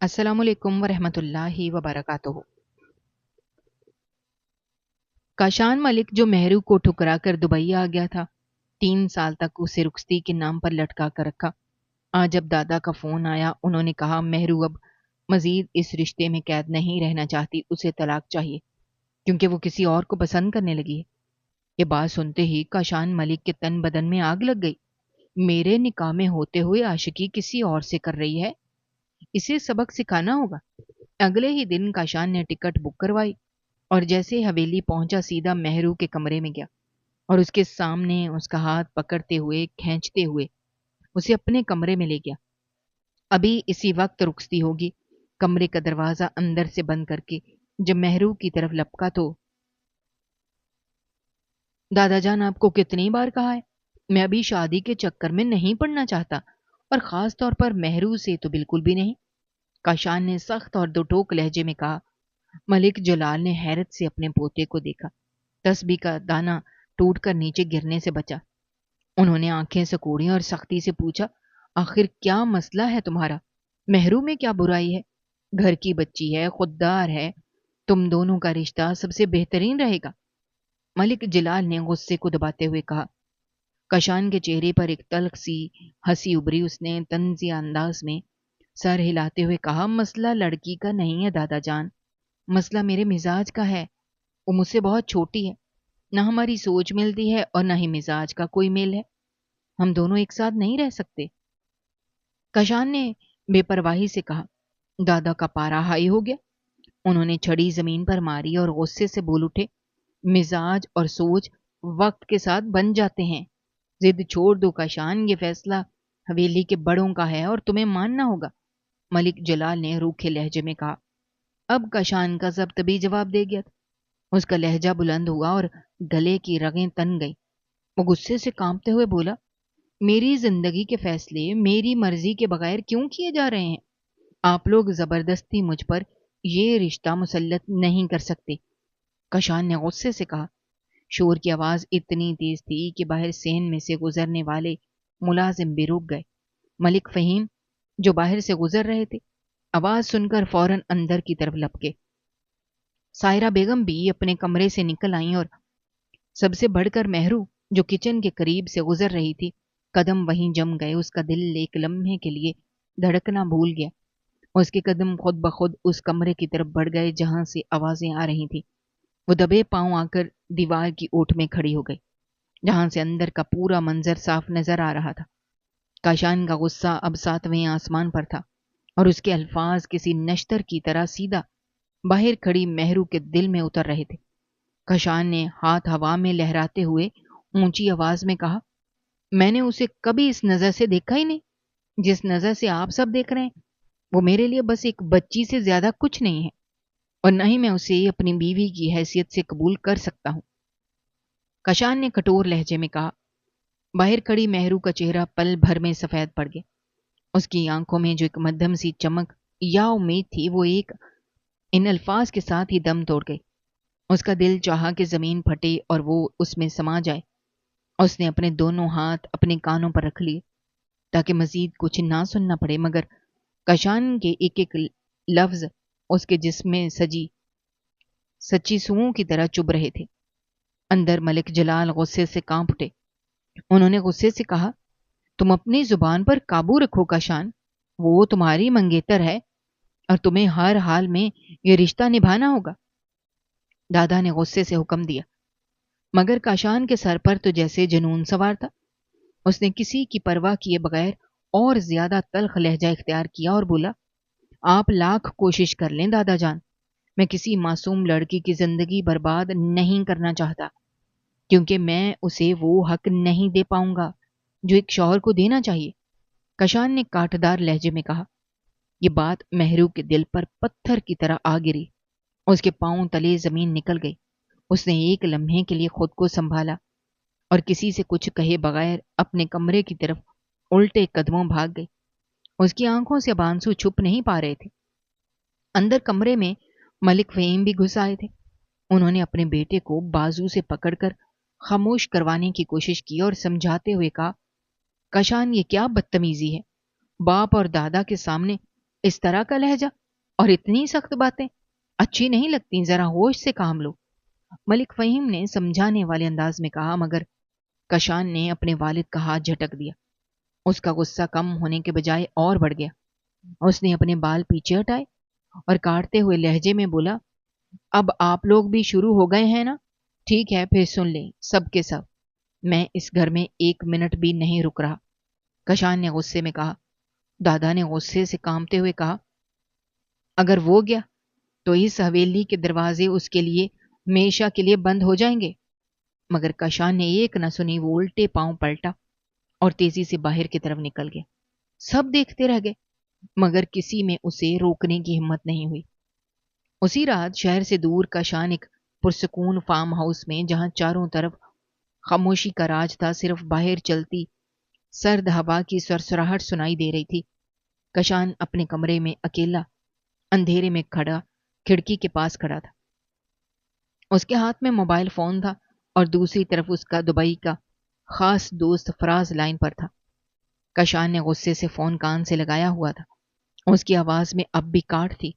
السلام علیکم ورحمۃ اللہ وبرکاتہ۔ کاشان ملک جو مہرو کو ٹھکرا کر دبئی آ گیا تھا، 3 سال تک اسے رخصتی کے نام پر لٹکا کر رکھا۔ آج جب دادا کا فون آیا، انہوں نے کہا مہرو اب مزید اس رشتے میں قید نہیں رہنا چاہتی، اسے طلاق چاہیے کیونکہ وہ کسی اور کو پسند کرنے لگی ہے۔ یہ بات سنتے ہی کاشان ملک کے تن بدن میں آگ لگ گئی۔ میرے نکاح میں ہوتے ہوئے عاشقی کسی اور سے کر رہی ہے، اسے سبق سکھانا ہوگا۔ اگلے ہی دن کاشان نے ٹکٹ بک کروائی اور جیسے حویلی پہنچا سیدھا مہرو کے کمرے میں گیا اور اس کے سامنے اس کا ہاتھ پکڑتے ہوئے کھینچتے ہوئے اسے اپنے کمرے میں لے گیا۔ ابھی اسی وقت رخصتی ہوگی۔ کمرے کا دروازہ اندر سے بند کر کے جب مہرو کی طرف لپکا تو دادا جان، آپ کو کتنی بار کہا ہے میں ابھی شادی کے چکر میں نہیں پڑنا چاہتا، اور خاص طور پر مہرو سے تو بالکل بھی نہیں۔ کاشان نے سخت اور دو ٹوک لہجے میں کہا۔ ملک جلال نے حیرت سے اپنے پوتے کو دیکھا۔ تسبیح کا دانہ ٹوٹ کر نیچے گرنے سے بچا۔ انہوں نے آنکھیں سکوڑی اور سختی سے پوچھا، آخر کیا مسئلہ ہے تمہارا؟ مہرو میں کیا برائی ہے؟ گھر کی بچی ہے، خوددار ہے، تم دونوں کا رشتہ سب سے بہترین رہے گا۔ ملک جلال نے غصے کو دباتے ہوئے کہا۔ کاشان کے چہرے پر ایک تلخ سی ہنسی ابری۔ اس نے طنزیہ انداز میں سر ہلاتے ہوئے کہا، مسئلہ لڑکی کا نہیں ہے دادا جان، مسئلہ میرے مزاج کا ہے۔ وہ مجھ سے بہت چھوٹی ہے، نہ ہماری سوچ ملتی ہے اور نہ ہی مزاج کا کوئی میل ہے۔ ہم دونوں ایک ساتھ نہیں رہ سکتے۔ کاشان نے بے پرواہی سے کہا۔ دادا کا پارا ہائی ہو گیا۔ انہوں نے چھڑی زمین پر ماری اور غصے سے بول اٹھے، مزاج اور سوچ وقت کے ساتھ بن جاتے ہیں۔ ضد چھوڑ دو کاشان، یہ فیصلہ حویلی کے بڑوں کا ہے اور تمہیں ماننا ہوگا۔ ملک جلال نے روکھے لہجے میں کہا۔ اب کاشان کا ضبط بھی جواب دے گیا تھا۔ اس کا لہجہ بلند ہوا اور گلے کی رگیں تن گئی۔ وہ غصے سے کانپتے ہوئے بولا، میری زندگی کے فیصلے میری مرضی کے بغیر کیوں کیے جا رہے ہیں؟ آپ لوگ زبردستی مجھ پر یہ رشتہ مسلط نہیں کر سکتے۔ کاشان نے غصے سے کہا۔ شور کی آواز اتنی تیز تھی کہ باہر سین میں سے گزرنے والے ملازم بھی رک گئے۔ ملک فہیم جو باہر سے گزر رہے تھے، آواز سن کر فوراً اندر کی طرف لپکے۔ سائرہ بیگم بھی اپنے کمرے سے نکل آئیں اور سب سے بڑھ کر مہرو جو کچن کے قریب سے گزر رہی تھی، قدم وہیں جم گئے۔ اس کا دل ایک لمحے کے لیے دھڑکنا بھول گیا۔ اس کے قدم خود بخود اس کمرے کی طرف بڑھ گئے جہاں سے آوازیں آ رہی تھیں۔ وہ دبے پاؤں آ کر دیوار کی اوٹ میں کھڑی ہو گئی جہاں سے اندر کا پورا منظر صاف نظر آ رہا تھا۔ کاشان کا غصہ اب 7ویں آسمان پر تھا اور اس کے الفاظ کسی نشتر کی طرح سیدھا باہر کھڑی مہرو کے دل میں اتر رہے تھے۔ کاشان نے ہاتھ ہوا میں لہراتے ہوئے اونچی آواز میں کہا، میں نے اسے کبھی اس نظر سے دیکھا ہی نہیں جس نظر سے آپ سب دیکھ رہے ہیں۔ وہ میرے لیے بس ایک بچی سے زیادہ کچھ نہیں ہے، اور نہ ہی میں اسے اپنی بیوی کی حیثیت سے قبول کر سکتا ہوں۔ کاشان نے کٹور لہجے میں کہا۔ باہر کھڑی مہرو کا چہرہ پل بھر میں سفید پڑ گیا۔ اس کی آنکھوں میں جو ایک مدھم سی چمک یا امید تھی، وہ ایک ان الفاظ کے ساتھ ہی دم توڑ گئی۔ اس کا دل چاہا کہ زمین پھٹے اور وہ اس میں سما جائے۔ اس نے اپنے دونوں ہاتھ اپنے کانوں پر رکھ لیے تاکہ مزید کچھ نہ سننا پڑے، مگر کاشان کے ایک ایک لفظ اس کے جسم میں سچی سوؤں کی طرح چبھ رہے تھے۔ اندر ملک جلال غصے سے کانپ اٹھے۔ انہوں نے غصے سے کہا، تم اپنی زبان پر قابو رکھو کاشان، وہ تمہاری منگیتر ہے اور تمہیں ہر حال میں یہ رشتہ نبھانا ہوگا۔ دادا نے غصے سے حکم دیا، مگر کاشان کے سر پر تو جیسے جنون سوار تھا۔ اس نے کسی کی پرواہ کیے بغیر اور زیادہ تلخ لہجہ اختیار کیا اور بولا، آپ لاکھ کوشش کر لیں دادا جان، میں کسی معصوم لڑکی کی زندگی برباد نہیں کرنا چاہتا، کیونکہ میں اسے وہ حق نہیں دے پاؤں گا جو ایک شوہر کو دینا چاہیے۔ کاشان نے کاٹدار لہجے میں کہا۔ یہ بات مہرو کے دل پر پتھر کی طرح آ گری۔ اس کے پاؤں تلے زمین نکل گئی۔ اس نے ایک لمحے کے لیے خود کو سنبھالا اور کسی سے کچھ کہے بغیر اپنے کمرے کی طرف الٹے قدموں بھاگ گئی۔ اس کی آنکھوں سے اب آنسو چھپ نہیں پا رہے تھے۔ اندر کمرے میں ملک فہیم بھی گھس آئے تھے۔ انہوں نے اپنے بیٹے کو بازو سے پکڑ کر خاموش کروانے کی کوشش کی اور سمجھاتے ہوئے کہا، کاشان، یہ کیا بدتمیزی ہے؟ باپ اور دادا کے سامنے اس طرح کا لہجہ اور اتنی سخت باتیں اچھی نہیں لگتی، ذرا ہوش سے کام لو۔ ملک فہیم نے سمجھانے والے انداز میں کہا، مگر کشان نے اپنے والد کا ہاتھ جھٹک دیا۔ اس کا غصہ کم ہونے کے بجائے اور بڑھ گیا۔ اس نے اپنے بال پیچھے ہٹائے اور کاٹتے ہوئے لہجے میں بولا، اب آپ لوگ بھی شروع ہو گئے ہیں نا؟ ٹھیک ہے، پھر سن لیں سب کے سب، میں اس گھر میں 1 منٹ بھی نہیں رک رہا۔ کشان نے غصے میں کہا۔ دادا نے غصے سے کانپتے ہوئے کہا، اگر وہ گیا تو اس حویلی کے دروازے اس کے لیے ہمیشہ کے لیے بند ہو جائیں گے۔ مگر کشان نے ایک نہ سنی، وہ الٹے پاؤں پلٹا اور تیزی سے باہر کی طرف نکل گیا۔ سب دیکھتے رہ گئے، مگر کسی میں اسے روکنے کی ہمت نہیں ہوئی۔ اسی رات شہر سے دور کشان ایک پرسکون فارم ہاؤس میں، جہاں چاروں طرف خاموشی کا راج تھا، صرف باہر چلتی سرد ہوا کی سرسراہٹ سنائی دے رہی تھی۔ کشان اپنے کمرے میں اکیلا اندھیرے میں کھڑا کھڑکی کے پاس کھڑا تھا۔ اس کے ہاتھ میں موبائل فون تھا اور دوسری طرف اس کا دبئی کا خاص دوست فراز لائن پر تھا۔ کشان نے غصے سے فون کان سے لگایا ہوا تھا۔ اس کی آواز میں اب بھی کاٹ تھی،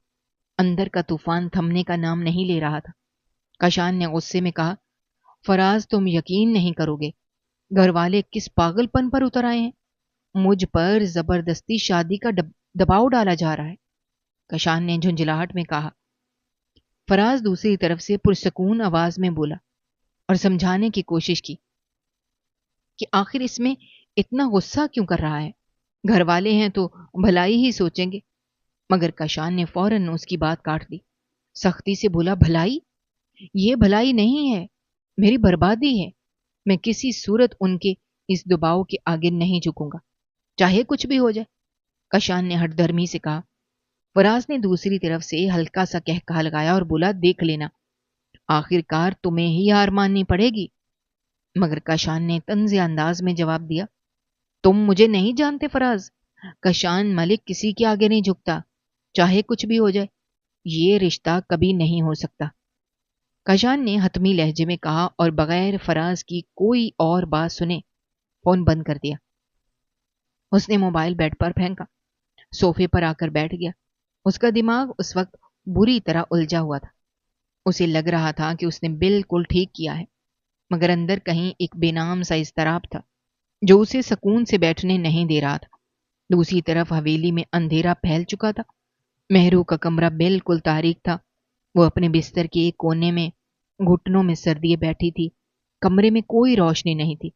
اندر کا طوفان تھمنے کا نام نہیں لے رہا تھا۔ کشان نے غصے میں کہا، فراز تم یقین نہیں کرو گے، گھر والے کس پاگل پن پر اتر آئے ہیں۔ مجھ پر زبردستی شادی کا دباؤ ڈالا جا رہا ہے۔ کشان نے جھنجھلاہٹ میں کہا۔ فراز دوسری طرف سے پرسکون آواز میں بولا اور سمجھانے کی کوشش کی کہ آخر اس میں اتنا غصہ کیوں کر رہا ہے، گھر والے ہیں تو بھلائی ہی سوچیں گے۔ مگر کشان نے فوراً اس کی بات کاٹ دی، سختی سے بولا، بھلائی؟ یہ بھلائی نہیں ہے، میری بربادی ہے۔ میں کسی صورت ان کے اس دباؤ کے آگے نہیں جھکوں گا، چاہے کچھ بھی ہو جائے۔ کشان نے ہٹ دھرمی سے کہا۔ فراز نے دوسری طرف سے ہلکا سا کہا لگایا اور بولا، دیکھ لینا، آخر کار تمہیں ہی ہار ماننی پڑے گی۔ مگر کشان نے طنز انداز میں جواب دیا، تم مجھے نہیں جانتے فراز، کشان ملک کسی کے آگے نہیں جھکتا، چاہے کچھ بھی ہو جائے، یہ رشتہ کبھی نہیں ہو سکتا۔ کشان نے حتمی لہجے میں کہا اور بغیر فراز کی کوئی اور بات سنے فون بند کر دیا۔ اس نے موبائل بیڈ پر پھینکا، صوفے پر آ کر بیٹھ گیا۔ اس کا دماغ اس وقت بری طرح الجھا ہوا تھا۔ اسے لگ رہا تھا کہ اس نے بالکل ٹھیک کیا ہے، مگر اندر کہیں ایک بے نام سا اضطراب تھا جو اسے سکون سے بیٹھنے نہیں دے رہا تھا۔ دوسری طرف حویلی میں اندھیرا پھیل چکا تھا۔ مہرو کا کمرہ بالکل تاریک تھا۔ وہ اپنے بستر کے ایک کونے میں گھٹنوں میں سر دیے بیٹھی تھی۔ کمرے میں کوئی روشنی نہیں تھی،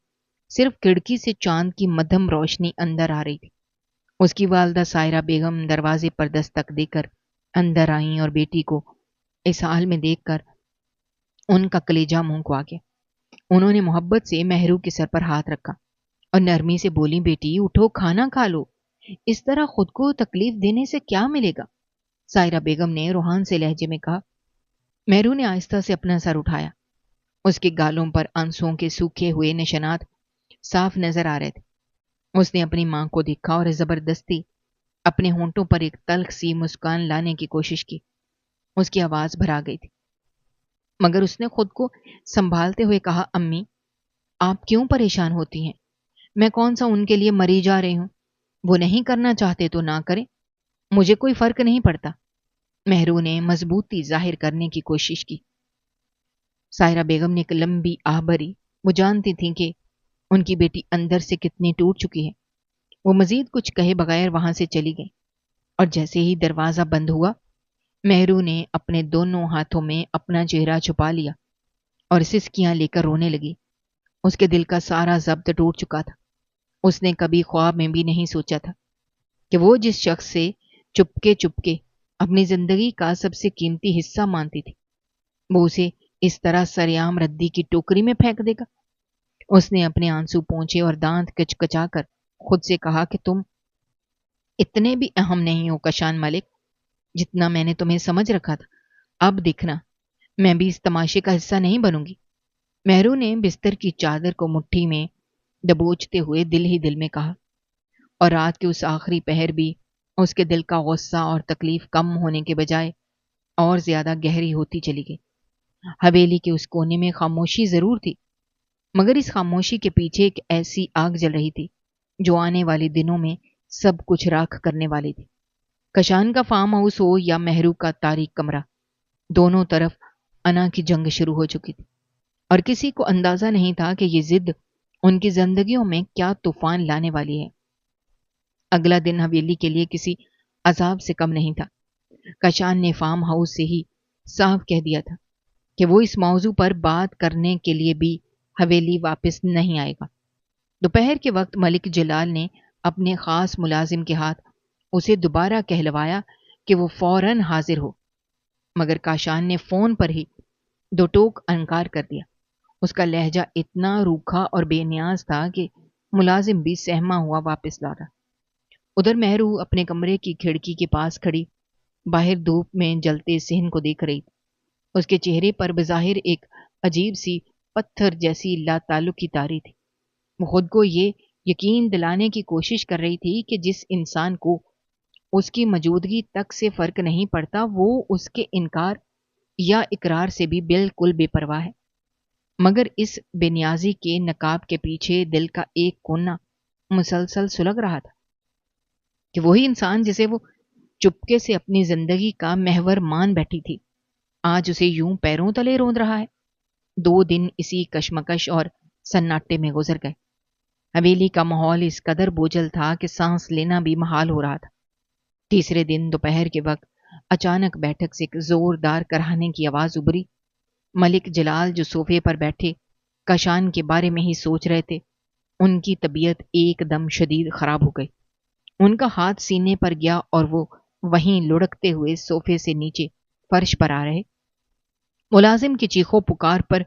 صرف کھڑکی سے چاند کی مدھم روشنی اندر آ رہی تھی۔ اس کی والدہ سائرہ بیگم دروازے پر دستک دے کر اندر آئیں اور بیٹی کو اس حال میں دیکھ کر ان کا کلیجہ منہ کو آ گیا۔ انہوں نے محبت سے مہرو کے سر پر ہاتھ رکھا اور نرمی سے بولی، بیٹی اٹھو، کھانا کھا لو، اس طرح خود کو تکلیف دینے سے کیا ملے گا؟ سائرہ بیگم نے روحان سے لہجے میں کہا۔ مہرو نے آہستہ سے اپنا سر اٹھایا۔ اس کے گالوں پر آنسوؤں کے سوکھے ہوئے نشانات صاف نظر آ رہے تھے۔ اس نے اپنی ماں کو دیکھا اور زبردستی اپنے ہونٹوں پر ایک تلخ سی مسکان لانے کی کوشش کی۔ اس کی آواز بھرا گئی تھی، مگر اس نے خود کو سنبھالتے ہوئے کہا، امی آپ کیوں پریشان ہوتی ہیں؟ میں کون سا ان کے لیے مری جا رہی ہوں؟ وہ نہیں کرنا چاہتے تو نہ کریں، مجھے کوئی فرق نہیں پڑتا۔ مہرو نے مضبوطی ظاہر کرنے کی کوشش کی۔ سائرہ بیگم نے ایک لمبی آہ بھری۔ وہ جانتی تھیں کہ ان کی بیٹی اندر سے کتنی ٹوٹ چکی ہے۔ وہ مزید کچھ کہے بغیر وہاں سے چلی گئی، اور جیسے ہی دروازہ بند ہوا، مہرو نے اپنے دونوں ہاتھوں میں اپنا چہرہ چھپا لیا اور سسکیاں لے کر رونے لگی۔ اس کے دل کا سارا ضبط ٹوٹ چکا تھا۔ اس نے کبھی خواب میں بھی نہیں سوچا تھا کہ وہ جس شخص سے چپکے اپنی زندگی کا سب سے قیمتی حصہ مانتی تھی، وہ اسے اس طرح سریعام ردی کی ٹوکری میں پھینک دے گا۔ اس نے اپنے آنسو پونچھے اور دانت کچکچا کر خود سے کہا کہ تم اتنے بھی اہم نہیں ہو کشان ملک، جتنا میں نے تمہیں سمجھ رکھا تھا۔ اب دیکھنا، میں بھی اس تماشے کا حصہ نہیں بنوں گی۔ مہرو نے بستر کی چادر کو مٹھی میں دبوچتے ہوئے دل ہی دل میں کہا، اور رات کے اس آخری پہر بھی اس کے دل کا غصہ اور تکلیف کم ہونے کے بجائے اور زیادہ گہری ہوتی چلی گئی۔ حویلی کے اس کونے میں خاموشی ضرور تھی، مگر اس خاموشی کے پیچھے ایک ایسی آگ جل رہی تھی جو آنے والے دنوں میں سب کچھ راکھ کرنے والی تھی۔ کشان کا فارم ہاؤس ہو یا مہرو کا تاریک کمرہ، دونوں طرف انا کی جنگ شروع ہو چکی تھی، اور کسی کو اندازہ نہیں تھا کہ یہ ضد ان کی زندگیوں میں کیا طوفان لانے والی ہے۔ اگلا دن حویلی کے لیے کسی عذاب سے کم نہیں تھا۔ کشان نے فارم ہاؤس سے ہی صاف کہہ دیا تھا کہ وہ اس موضوع پر بات کرنے کے لیے بھی حویلی واپس نہیں آئے گا۔ دوپہر کے وقت ملک جلال نے اپنے خاص ملازم کے ہاتھ اسے دوبارہ کہلوایا کہ وہ فوراً حاضر ہو، مگر کاشان نے فون پر ہی دو ٹوک انکار کر دیا۔ اس کا لہجہ اتنا روکھا اور بے نیاز تھا کہ ملازم بھی سہما ہوا واپس لوٹا۔ ادھر مہرو اپنے کمرے کی کھڑکی کے پاس کھڑی باہر دھوپ میں جلتے صحن کو دیکھ رہی تھی۔ اس کے چہرے پر بظاہر ایک عجیب سی پتھر جیسی لا تعلقی طاری تھی۔ وہ خود کو یہ یقین دلانے کی کوشش کر رہی تھی کہ جس انسان کو اس کی موجودگی تک سے فرق نہیں پڑتا وہ اس کے انکار یا اقرار سے بھی بالکل بے پرواہ ہے، مگر اس بے نیازی کے نقاب کے پیچھے دل کا ایک کونا مسلسل سلگ رہا تھا کہ وہی انسان جسے وہ چپکے سے اپنی زندگی کا محور مان بیٹھی تھی، آج اسے یوں پیروں تلے روند رہا ہے۔ 2 دن اسی کشمکش اور سناٹے میں گزر گئے۔ حویلی کا ماحول اس قدر بوجھل تھا کہ سانس لینا بھی محال ہو رہا تھا۔ تیسرے دن دوپہر کے وقت اچانک بیٹھک سے ایک زوردار کرہانے کی آواز ابری۔ ملک جلال جو صوفے پر بیٹھے کشان کے بارے میں ہی سوچ رہے تھے، ان کی طبیعت ایک دم شدید خراب ہو گئی۔ ان کا ہاتھ سینے پر گیا اور وہ وہیں لڑکتے ہوئے صوفے سے نیچے فرش پر آ رہے۔ ملازم کی چیخوں پکار پر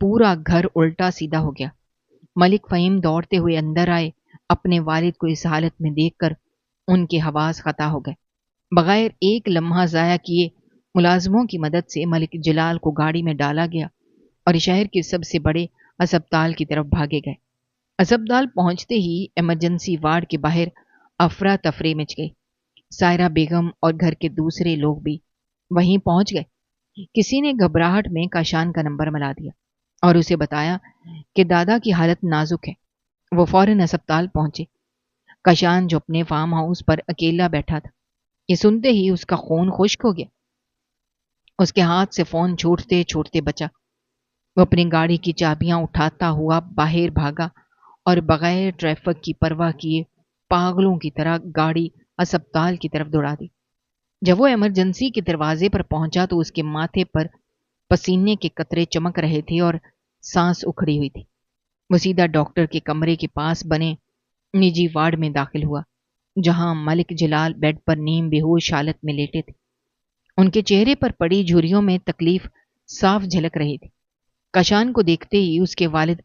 پورا گھر الٹا سیدھا ہو گیا۔ ملک فہیم دوڑتے ہوئے اندر آئے، اپنے والد کو اس حالت میں دیکھ کر ان کے حواس خطا ہو گئے۔ بغیر ایک لمحہ ضائع کیے ملازموں کی مدد سے ملک جلال کو گاڑی میں ڈالا گیا اور شہر کے سب سے بڑے اسپتال کی طرف بھاگے گئے۔ اسپتال پہنچتے ہی ایمرجنسی وارڈ کے باہر افراتفری مچ گئی۔ سائرہ بیگم اور گھر کے دوسرے لوگ بھی وہیں پہنچ گئے۔ کسی نے گھبراہٹ میں کاشان کا نمبر ملا دیا اور اسے بتایا کہ دادا کی حالت نازک ہے۔ وہ فوراً اسپتال پہنچے۔ کاشان جو اپنے فارم ہاؤس پر اکیلا بیٹھا تھا، یہ سنتے ہی اس کا خون خشک ہو گیا۔ اس کے ہاتھ سے فون چھوٹتے چھوٹتے بچا۔ وہ اپنی گاڑی کی چابیاں اٹھاتا ہوا باہر بھاگا اور بغیر ٹریفک کی پرواہ کیے پاگلوں کی طرح گاڑی اسپتال کی طرف دوڑا دی۔ جب وہ ایمرجنسی کے دروازے پر پہنچا تو اس کے ماتھے پر پسینے کے قطرے چمک رہے تھے اور سانس اکھڑی ہوئی تھی۔ وہ سیدھا ڈاکٹر کے کمرے کے پاس بنے نجی وارڈ میں داخل ہوا، جہاں ملک جلال بیڈ پر نیم بے ہوش حالت میں لیٹے تھے۔ ان کے چہرے پر پڑی جھریوں میں تکلیف صاف جھلک رہی تھی۔ کاشان کو دیکھتے ہی اس کے والد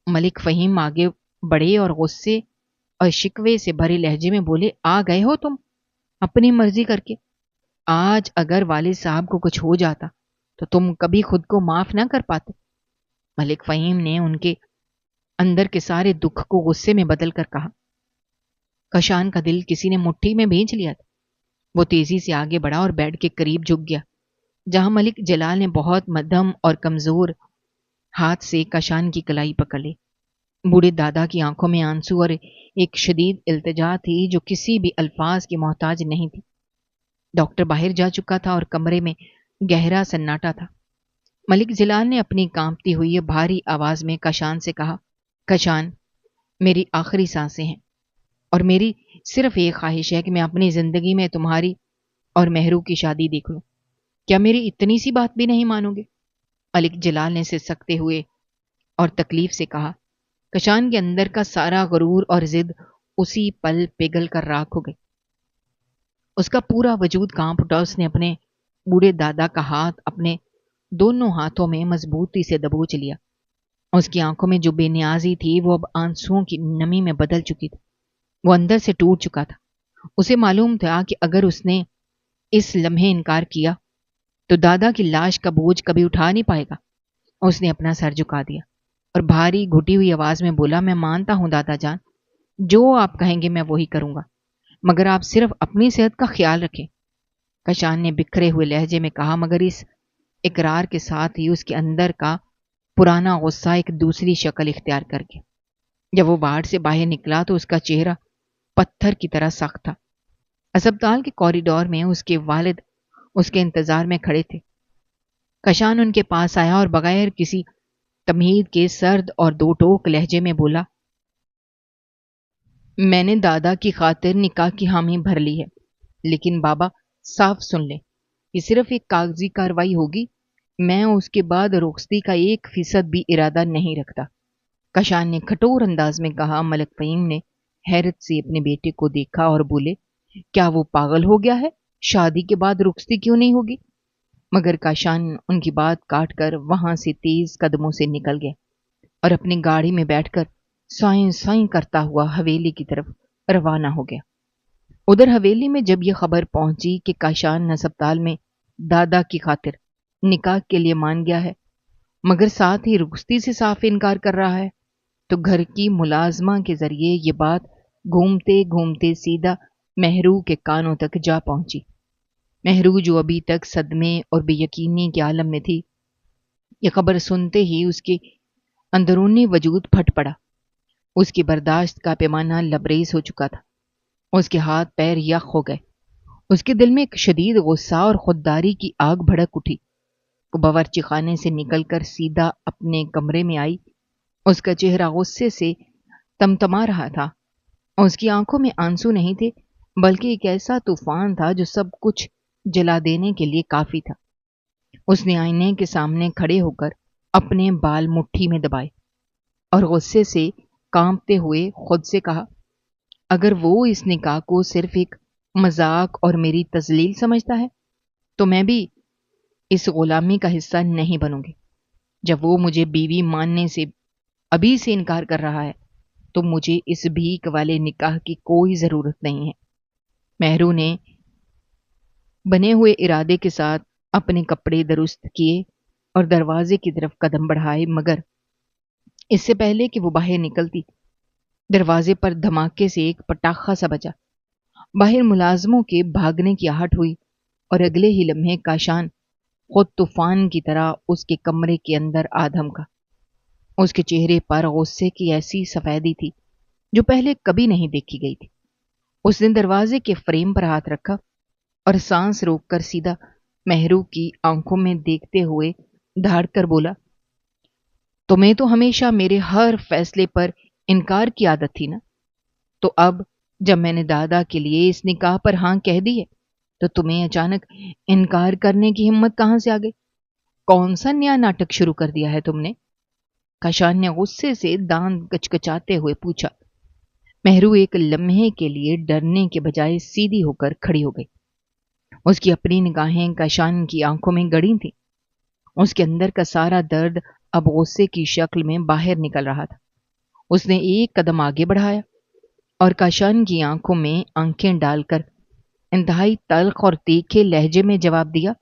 ملک فہیم آگے بڑھے اور غصے اور شکوے سے بھرے لہجے میں بولے، آ گئے ہو تم اپنی مرضی کر کے؟ آج اگر والد صاحب کو کچھ ہو جاتا تو تم کبھی خود کو معاف نہ کر پاتے۔ ملک فہیم نے ان کے اندر کے سارے دکھ کو غصے میں بدل کر کہا۔ کاشان کا دل کسی نے مٹھی میں بھینچ لیا تھا۔ وہ تیزی سے آگے بڑھا اور بیڈ کے قریب جھک گیا، جہاں ملک جلال نے بہت مدھم اور کمزور ہاتھ سے کاشان کی کلائی پکڑ لی۔ بوڑھے دادا کی آنکھوں میں آنسو اور ایک شدید التجا تھی جو کسی بھی الفاظ کی محتاج نہیں تھی۔ ڈاکٹر باہر جا چکا تھا اور کمرے میں گہرا سناٹا تھا۔ ملک جلال نے اپنی کانپتی ہوئی بھاری آواز میں کاشان سے کہا، کاشان، میری آخری سانسیں ہیں اور میری صرف ایک خواہش ہے کہ میں اپنی زندگی میں تمہاری اور مہرو کی شادی دیکھ لوں۔ کیا میری اتنی سی بات بھی نہیں مانو گے؟ ملک جلال نے سسکتے ہوئے اور تکلیف سے کہا۔ کاشان کے اندر کا سارا غرور اور ضد اسی پل پگھل کر راکھ ہو گئی۔ اس کا پورا وجود کانپ اٹھا۔ اس نے اپنے بوڑھے دادا کا ہاتھ اپنے دونوں ہاتھوں میں مضبوطی سے دبوچ لیا۔ اس کی آنکھوں میں جو بے نیازی تھی وہ اب آنسوؤں کی نمی میں بدل چکی تھی۔ وہ اندر سے ٹوٹ چکا تھا۔ اسے معلوم تھا کہ اگر اس نے اس لمحے انکار کیا تو دادا کی لاش کا بوجھ کبھی اٹھا نہیں پائے گا۔ اس نے اپنا سر جھکا دیا اور بھاری گھٹی ہوئی آواز میں بولا، میں مانتا ہوں دادا جان، جو آپ کہیں گے میں وہی کروں گا، مگر آپ صرف اپنی صحت کا خیال رکھیں۔ کاشان نے بکھرے ہوئے لہجے میں کہا، مگر اس اقرار کے ساتھ ہی اس کے اندر کا پرانا غصہ ایک دوسری شکل اختیار کر گیا۔ جب وہ وارڈ سے باہر نکلا تو اس کا چہرہ پتھر کی طرح سخت تھا۔ اسپتال کے کوریڈور میں اس کے والد اس کے انتظار میں کھڑے تھے۔ کشان ان کے پاس آیا اور بغیر کسی تمہید کے سرد اور دو ٹوک لہجے میں بولا، میں نے دادا کی خاطر نکاح کی حامی بھر لی ہے، لیکن بابا صاف سن لیں، یہ صرف ایک کاغذی کاروائی ہوگی، میں اس کے بعد رخصتی کا 1% بھی ارادہ نہیں رکھتا۔ کشان نے کھٹور انداز میں کہا۔ ملک فہیم نے حیرت سے اپنے بیٹے کو دیکھا اور بولے، کیا وہ پاگل ہو گیا ہے؟ شادی کے بعد رخصتی کیوں نہیں ہوگی؟ مگر کاشان ان کی بات کاٹ کر وہاں سے تیز قدموں سے نکل گیا اور اپنی گاڑی میں بیٹھ کر سائیں سائیں کرتا ہوا حویلی کی طرف روانہ ہو گیا۔ ادھر حویلی میں جب یہ خبر پہنچی کہ کاشان اسپتال میں دادا کی خاطر نکاح کے لیے مان گیا ہے، مگر ساتھ ہی رخصتی سے صاف انکار کر رہا ہے، تو گھر کی ملازمہ کے ذریعے یہ بات گھومتے گھومتے سیدھا مہرو کے کانوں تک جا پہنچی۔ مہرو جو ابھی تک صدمے اور بے یقینی کے عالم میں تھی، یہ خبر سنتے ہی اس کے اندرونی وجود پھٹ پڑا۔ اس کی برداشت کا پیمانہ لبریز ہو چکا تھا، اس کے ہاتھ پیر یخ ہو گئے، اس کے دل میں ایک شدید غصہ اور خودداری کی آگ بھڑک اٹھی۔ وہ باورچی خانے سے نکل کر سیدھا اپنے کمرے میں آئی۔ اس کا چہرہ غصے سے تمتما رہا تھا، اس کی آنکھوں میں آنسو نہیں تھے، بلکہ ایک ایسا طوفان تھا جو سب کچھ جلا دینے کے لیے کافی تھا۔ اس نے آئینے کے سامنے کھڑے ہو کر اپنے بال مٹھی میں دبائے اور غصے سے کانپتے ہوئے خود سے کہا، اگر وہ اس نکاح کو صرف ایک مذاق اور میری تذلیل سمجھتا ہے تو میں بھی اس غلامی کا حصہ نہیں بنوں گی۔ جب وہ مجھے بیوی ماننے سے ابھی سے انکار کر رہا ہے تو مجھے اس بھیک والے نکاح کی کوئی ضرورت نہیں ہے۔ مہرو نے بنے ہوئے ارادے کے ساتھ اپنے کپڑے درست کیے اور دروازے کی طرف قدم بڑھائے، مگر اس سے پہلے کہ وہ باہر نکلتی، دروازے پر دھماکے سے ایک پٹاخہ سا بجا۔ باہر ملازموں کے بھاگنے کی آہٹ ہوئی اور اگلے ہی لمحے کاشان خود طوفان کی طرح اس کے کمرے کے اندر آ دھمکا۔ اس کے چہرے پر غصے کی ایسی سفیدی تھی جو پہلے کبھی نہیں دیکھی گئی تھی۔ اس نے دروازے کے فریم پر ہاتھ رکھا اور سانس روک کر سیدھا مہرو کی آنکھوں میں دیکھتے ہوئے دھاڑ کر بولا، تمہیں تو ہمیشہ میرے ہر فیصلے پر انکار کی عادت تھی نا، تو اب جب میں نے دادا کے لیے اس نکاح پر ہاں کہہ دی ہے تو تمہیں اچانک انکار کرنے کی ہمت کہاں سے آ گئی؟ کون سا نیا ناٹک شروع کر دیا ہے تم نے؟ کاشان نے غصے سے دانت کچکچاتے ہوئے پوچھا۔ مہرو ایک لمحے کے لیے ڈرنے کے بجائے سیدھی ہو کر کھڑی ہو گئی۔ اس کی اپنی نگاہیں کاشان کی آنکھوں میں گڑی تھیں۔ اس کے اندر کا سارا درد اب غصے کی شکل میں باہر نکل رہا تھا۔ اس نے ایک قدم آگے بڑھایا اور کاشان کی آنکھوں میں آنکھیں ڈال کر انتہائی تلخ اور تیکھے لہجے میں جواب دیا،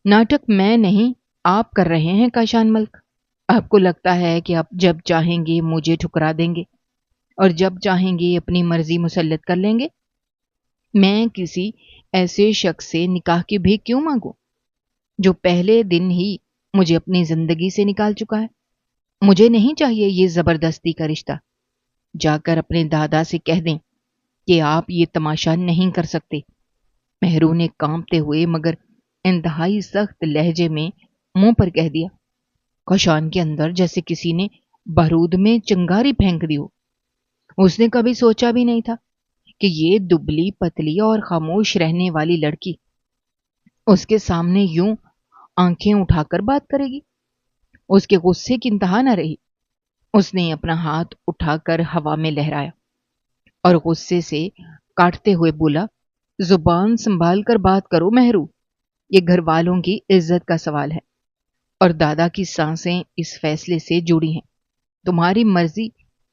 ناٹک میں نہیں، آپ کر رہے ہیں کاشان ملک۔ آپ کو لگتا ہے کہ آپ جب چاہیں گے مجھے ٹھکرا دیں گے اور جب چاہیں گے اپنی مرضی مسلط کر لیں گے۔ میں کسی ایسے شخص سے نکاح کی بھیک کیوں مانگوں جو پہلے دن ہی مجھے اپنی زندگی سے نکال چکا ہے؟ مجھے نہیں چاہیے یہ زبردستی کا رشتہ۔ جا کر اپنے دادا سے کہہ دیں کہ آپ یہ تماشا نہیں کر سکتے۔ مہرو نے کانپتے ہوئے مگر انتہائی سخت لہجے میں منہ پر کہہ دیا۔ کاشان کے اندر جیسے کسی نے بارود میں چنگاری پھینک دی ہو۔ اس نے کبھی سوچا بھی نہیں تھا کہ یہ دبلی پتلی اور خاموش رہنے والی لڑکی اس کے سامنے یوں آنکھیں اٹھا کر بات کرے گی۔ اس کے غصے کی انتہا نہ رہی۔ اس نے اپنا ہاتھ اٹھا کر ہوا میں لہرایا اور غصے سے کاٹتے ہوئے بولا، زبان سنبھال کر بات کرو مہرو، یہ گھر والوں کی عزت کا سوال ہے اور دادا کی سانسیں اس فیصلے سے جڑی ہیں۔ تمہاری مرضی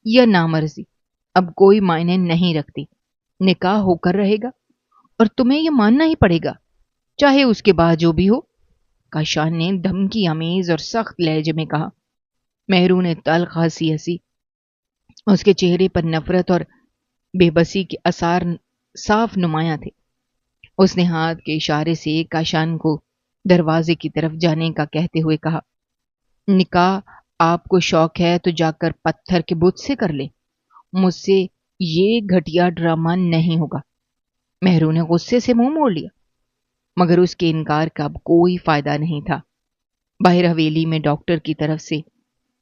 یا نامرضی اب کوئی معنی نہیں رکھتی، نکاح ہو کر رہے گا اور تمہیں یہ ماننا ہی پڑے گا، چاہے اس کے بعد جو بھی ہو۔ کاشان نے دھمکی آمیز اور سخت لہجے میں کہا۔ مہرو نے تلخ ہنسی ہنسی۔ اس کے چہرے پر نفرت اور بے بسی کے آثار صاف نمایاں تھے۔ اس نے ہاتھ کے اشارے سے کاشان کو دروازے کی طرف جانے کا کہتے ہوئے کہا، نکاح آپ کو شوق ہے تو جا کر پتھر کے بت سے کر لیں، مجھ سے یہ گھٹیا ڈرامہ نہیں ہوگا۔ مہرو نے غصے سے منہ موڑ لیا، مگر اس کے انکار کا اب کوئی فائدہ نہیں تھا۔ باہر حویلی میں ڈاکٹر کی طرف سے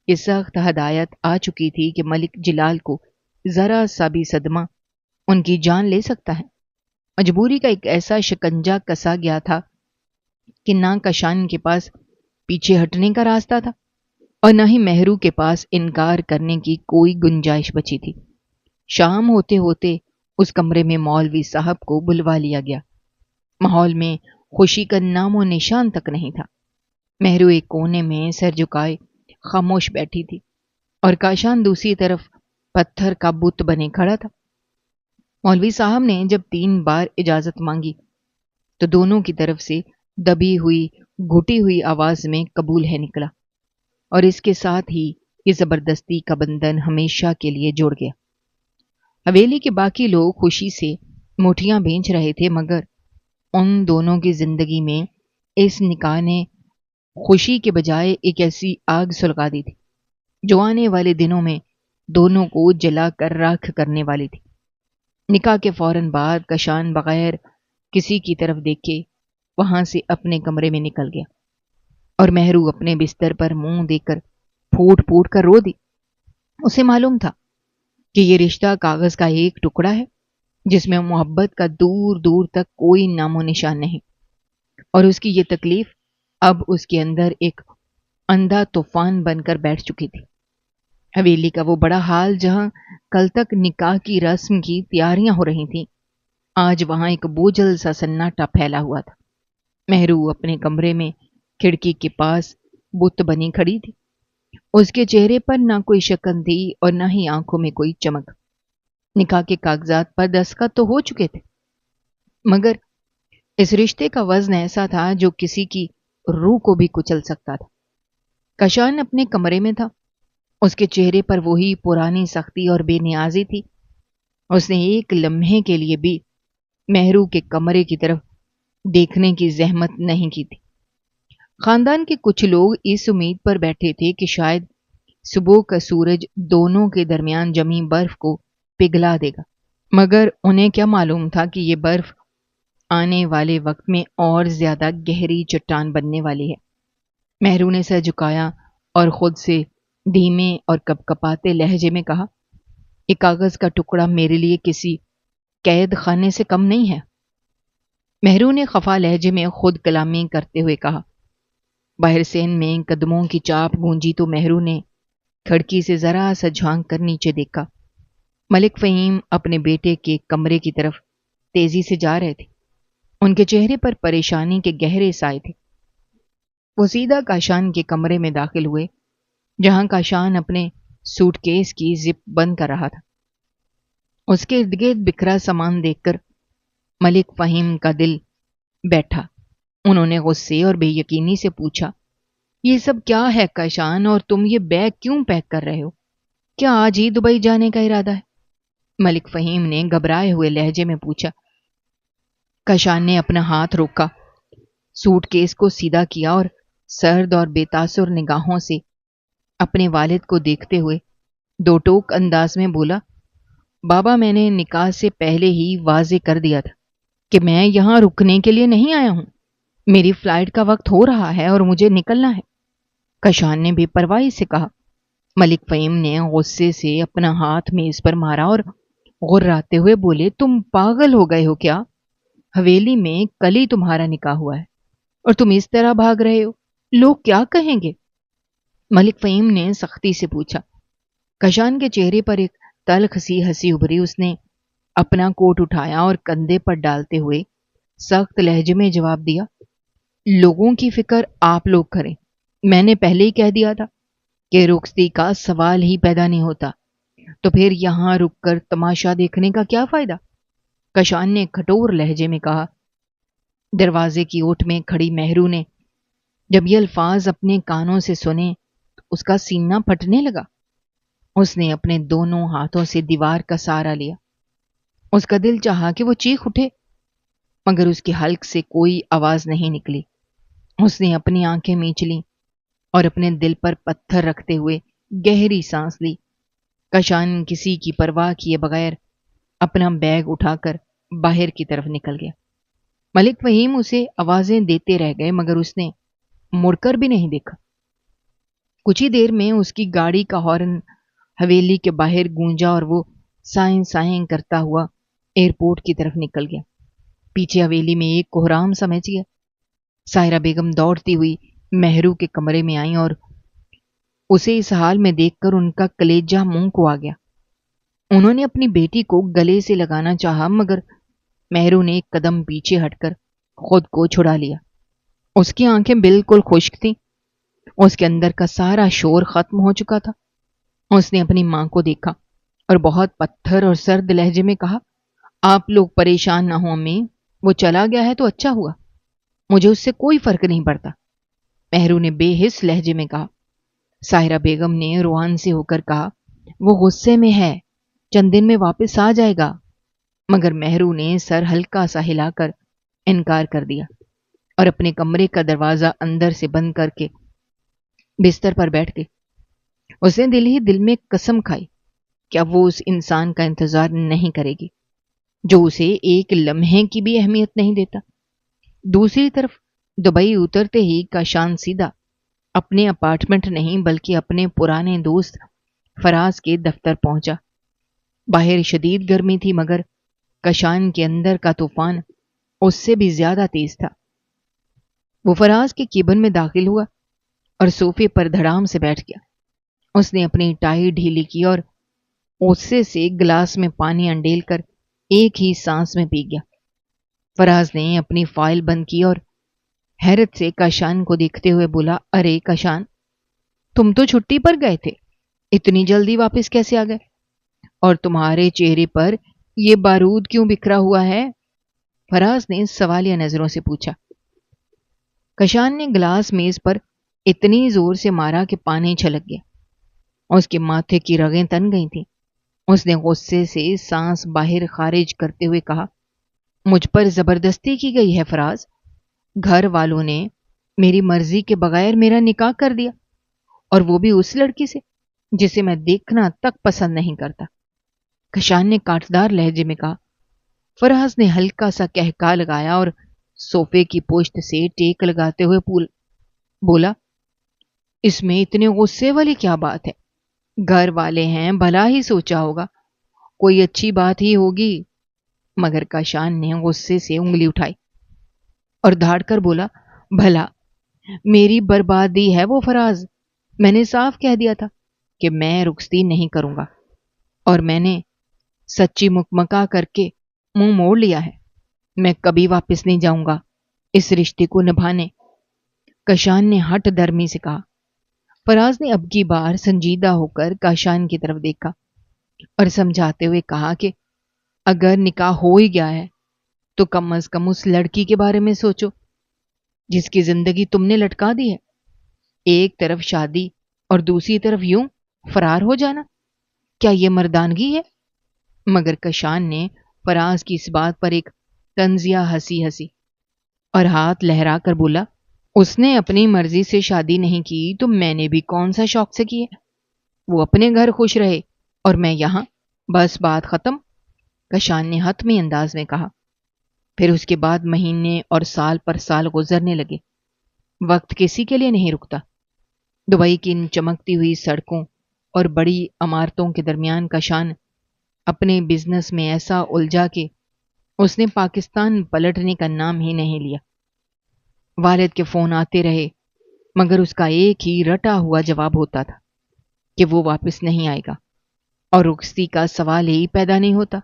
یہ سخت ہدایت آ چکی تھی کہ ملک جلال کو ذرا سا بھی صدمہ ان کی جان لے سکتا ہے۔ مجبوری کا ایک ایسا شکنجا کسا گیا تھا کہ نہ کشان کے پاس پیچھے ہٹنے کا راستہ تھا اور نہ ہی مہرو کے پاس انکار کرنے کی کوئی گنجائش بچی تھی۔ شام ہوتے ہوتے اس کمرے میں مولوی صاحب کو بلوا لیا گیا۔ ماحول میں خوشی کا نام و نشان تک نہیں تھا۔ مہرو ایک کونے میں سر جھکائے خاموش بیٹھی تھی اور کاشان دوسری طرف پتھر کا بت بنے کھڑا تھا۔ مولوی صاحب نے جب 3 بار اجازت مانگی تو دونوں کی طرف سے دبی ہوئی گھٹی ہوئی آواز میں قبول ہے نکلا، اور اس کے ساتھ ہی یہ زبردستی کا بندھن ہمیشہ کے لیے جڑ گیا۔ حویلی کے باقی لوگ خوشی سے مٹھیاں بھینچ رہے تھے، مگر ان دونوں کی زندگی میں اس نکاح نے خوشی کے بجائے ایک ایسی آگ سلگا دی تھی جو آنے والے دنوں میں دونوں کو جلا کر راکھ کرنے والی تھی۔ نکاح کے فوراً بعد کشان بغیر کسی کی طرف دیکھے وہاں سے اپنے کمرے میں نکل گیا اور مہرو اپنے بستر پر منہ دے کر پھوٹ پھوٹ کر رو دی۔ اسے معلوم تھا کہ یہ رشتہ کاغذ کا ایک ٹکڑا ہے جس میں محبت کا دور دور تک کوئی نام و نشان نہیں، اور اس کی یہ تکلیف اب اس کے اندر ایک اندھا طوفان بن کر بیٹھ چکی تھی۔ حویلی کا وہ بڑا ہال جہاں کل تک نکاح کی رسم کی تیاریاں ہو رہی تھیں، آج وہاں ایک بوجھل سا سناٹا پھیلا ہوا تھا۔ مہرو اپنے کمرے میں کھڑکی کے پاس بت بنی کھڑی تھی۔ اس کے چہرے پر نہ کوئی شکن تھی اور نہ ہی آنکھوں میں کوئی چمک۔ نکاح کے کاغذات پر دستخط تو ہو چکے تھے، مگر اس رشتے کا وزن ایسا تھا جو کسی کی روح کو بھی کچل سکتا تھا۔ کشان اپنے کمرے میں تھا، اس کے چہرے پر وہی پرانی سختی اور بے نیازی تھی۔ اس نے ایک لمحے کے لیے بھی مہرو کے کمرے کی طرف دیکھنے کی زحمت نہیں کی تھی۔ خاندان کے کچھ لوگ اس امید پر بیٹھے تھے کہ شاید صبح کا سورج دونوں کے درمیان جمی برف کو پگھلا دے گا، مگر انہیں کیا معلوم تھا کہ یہ برف آنے والے وقت میں اور زیادہ گہری چٹان بننے والی ہے۔ مہرو نے سر جھکایا اور خود سے دھیمے اور کپکپاتے لہجے میں کہا، یہ کاغذ کا ٹکڑا میرے لیے کسی قید خانے سے کم نہیں ہے۔ مہرو نے خفا لہجے میں خود کلامی کرتے ہوئے کہا۔ باہر سین میں قدموں کی چاپ گونجی تو مہرو نے کھڑکی سے ذرا سا جھانک کر نیچے دیکھا۔ ملک فہیم اپنے بیٹے کے کمرے کی طرف تیزی سے جا رہے تھے۔ ان کے چہرے پر پریشانی کے گہرے سائے تھے۔ وہ سیدھا کاشان کے کمرے میں داخل ہوئے جہاں کاشان اپنے سوٹ کیس کی زپ بند کر رہا تھا۔ اس کے ارد گرد بکھرا سامان دیکھ کر ملک فہیم کا دل بیٹھا۔ انہوں نے غصے اور بے یقینی سے پوچھا، یہ سب کیا ہے کاشان، اور تم یہ بیگ کیوں پیک کر رہے ہو؟ کیا آج ہی دبئی جانے کا ارادہ ہے؟ ملک فہیم نے گھبرائے ہوئے لہجے میں پوچھا۔ کاشان نے اپنا ہاتھ روکا، سوٹ کیس کو سیدھا کیا اور سرد اور بے تاثر نگاہوں سے اپنے والد کو دیکھتے ہوئے دو ٹوک انداز میں بولا، بابا میں نے نکاح سے پہلے ہی واضح کر دیا تھا کہ میں یہاں رکنے کے لیے نہیں آیا ہوں۔ میری فلائٹ کا وقت ہو رہا ہے اور مجھے نکلنا ہے، کاشان نے بے پرواہی سے کہا۔ ملک فہیم نے غصے سے اپنا ہاتھ میز پر مارا اور غراتے ہوئے بولے، تم پاگل ہو گئے ہو کیا؟ حویلی میں کل ہی تمہارا نکاح ہوا ہے اور تم اس طرح بھاگ رہے ہو، لوگ کیا کہیں گے؟ ملک فہیم نے سختی سے پوچھا۔ کاشان کے چہرے پر ایک تلخ سی ہنسی ابھری۔ اس نے اپنا کوٹ اٹھایا اور کندھے پر ڈالتے ہوئے سخت لہجے میں جواب دیا، لوگوں کی فکر آپ لوگ کریں، میں نے پہلے ہی کہہ دیا تھا کہ رخصتی کا سوال ہی پیدا نہیں ہوتا، تو پھر یہاں رک کر تماشا دیکھنے کا کیا فائدہ؟ کاشان نے کھٹور لہجے میں کہا۔ دروازے کی اوٹ میں کھڑی مہرو نے جب یہ الفاظ اپنے کانوں سے سنے تو اس کا سینہ پھٹنے لگا۔ اس نے اپنے دونوں ہاتھوں سے دیوار کا سہارا لیا۔ اس کا دل چاہا کہ وہ چیخ اٹھے، مگر اس کے حلق سے کوئی آواز نہیں نکلی۔ اس نے اپنی آنکھیں میچ لیں اور اپنے دل پر پتھر رکھتے ہوئے گہری سانس لی۔ کاشان کسی کی پرواہ کیے بغیر اپنا بیگ اٹھا کر باہر کی طرف نکل گیا۔ ملک فہیم اسے آوازیں دیتے رہ گئے مگر اس نے مڑ کر بھی نہیں دیکھا۔ کچھ ہی دیر میں اس کی گاڑی کا ہارن حویلی کے باہر گونجا اور وہ سائیں سائیں کرتا ہوا ایئرپورٹ کی طرف نکل گیا۔ پیچھے حویلی میں ایک کوہرام سا مچ گیا۔ سائرہ بیگم دوڑتی ہوئی مہرو کے کمرے میں آئیں اور اسے اس حال میں دیکھ کر ان کا کلیجہ منہ کو آ گیا۔ انہوں نے اپنی بیٹی کو گلے سے لگانا چاہا مگر مہرو نے ایک قدم پیچھے ہٹ کر خود کو چھڑا لیا۔ اس کی آنکھیں بالکل خشک تھیں۔ اس کے اندر کا سارا شور ختم ہو چکا تھا۔ اس نے اپنی ماں کو دیکھا اور بہت پتھر اور سرد لہجے میں کہا، آپ لوگ پریشان نہ ہوں امی، وہ چلا گیا ہے تو اچھا ہوا، مجھے اس سے کوئی فرق نہیں پڑتا۔ مہرو نے بے حس لہجے میں کہا۔ ساحرہ بیگم نے روان سے ہو کر کہا، وہ غصے میں ہے، چند دن میں واپس آ جائے گا۔ مگر مہرو نے سر ہلکا سا ہلا کر انکار کر دیا اور اپنے کمرے کا دروازہ اندر سے بند کر کے بستر پر بیٹھ گئی۔ اس نے دل ہی دل میں قسم کھائی کہ اب وہ اس انسان کا انتظار نہیں کرے گی جو اسے ایک لمحے کی بھی اہمیت نہیں دیتا۔ دوسری طرف دبئی اترتے ہی کاشان سیدھا اپنے اپارٹمنٹ نہیں بلکہ اپنے پرانے دوست فراز کے دفتر پہنچا۔ باہر شدید گرمی تھی مگر کاشان کے اندر کا طوفان اس سے بھی زیادہ تیز تھا۔ وہ فراز کے کیبن میں داخل ہوا اور صوفے پر دھڑام سے بیٹھ گیا۔ اس نے اپنی ٹائی ڈھیلی کی اور غصے سے گلاس میں پانی انڈیل کر ایک ہی سانس میں پی گیا۔ فراز نے اپنی فائل بند کی اور حیرت سے کاشان کو دیکھتے ہوئے بولا، ارے کاشان، تم تو چھٹی پر گئے تھے، اتنی جلدی واپس کیسے آ گئے؟ اور تمہارے چہرے پر یہ بارود کیوں بکھرا ہوا ہے؟ فراز نے سوالیہ نظروں سے پوچھا۔ کاشان نے گلاس میز پر اتنی زور سے مارا کہ پانی چھلک گیا۔ اس کے ماتھے کی رگیں تن گئی تھیں۔ اس نے غصے سے سانس باہر خارج کرتے ہوئے کہا، مجھ پر زبردستی کی گئی ہے فراز، گھر والوں نے میری مرضی کے بغیر میرا نکاح کر دیا، اور وہ بھی اس لڑکی سے جسے میں دیکھنا تک پسند نہیں کرتا۔ کاشان نے کاٹدار لہجے میں کہا۔ فراز نے ہلکا سا کہکا لگایا اور صوفے کی پشت سے ٹیک لگاتے ہوئے بولا، اس میں اتنے غصے والی کیا بات ہے؟ گھر والے ہیں، بھلا ہی سوچا ہوگا، کوئی اچھی بات ہی ہوگی۔ مگر کاشان نے غصے سے انگلی اٹھائی اور دھاڑ کر بولا، بھلا میری بربادی ہے وہ فراز، میں نے صاف کہہ دیا تھا کہ میں رخصتی نہیں کروں گا، اور میں نے سچی مکمکا کر کے منہ موڑ لیا ہے، میں کبھی واپس نہیں جاؤں گا اس رشتے کو نبھانے۔ کاشان نے ہٹ درمی سے کہا۔ فراز نے اب کی بار سنجیدہ ہو کر کاشان کی طرف دیکھا اور سمجھاتے ہوئے کہا کہ اگر نکاح ہو ہی گیا ہے تو کم از کم اس لڑکی کے بارے میں سوچو جس کی زندگی تم نے لٹکا دی ہے۔ ایک طرف شادی اور دوسری طرف یوں فرار ہو جانا، کیا یہ مردانگی ہے؟ مگر کاشان نے فراز کی اس بات پر ایک طنزیہ ہنسی اور ہاتھ لہرا کر بولا، اس نے اپنی مرضی سے شادی نہیں کی تو میں نے بھی کون سا شوق سے کی ہے؟ وہ اپنے گھر خوش رہے اور میں یہاں، بس بات ختم۔ کاشان نے حتمی انداز میں کہا۔ پھر اس کے بعد مہینے اور سال پر سال گزرنے لگے۔ وقت کسی کے لیے نہیں رکتا۔ دبئی کی ان چمکتی ہوئی سڑکوں اور بڑی عمارتوں کے درمیان کاشان اپنے بزنس میں ایسا الجھا کہ اس نے پاکستان پلٹنے کا نام ہی نہیں لیا۔ والد کے فون آتے رہے مگر اس کا ایک ہی رٹا ہوا جواب ہوتا تھا کہ وہ واپس نہیں آئے گا اور رخصتی کا سوال ہی پیدا نہیں ہوتا۔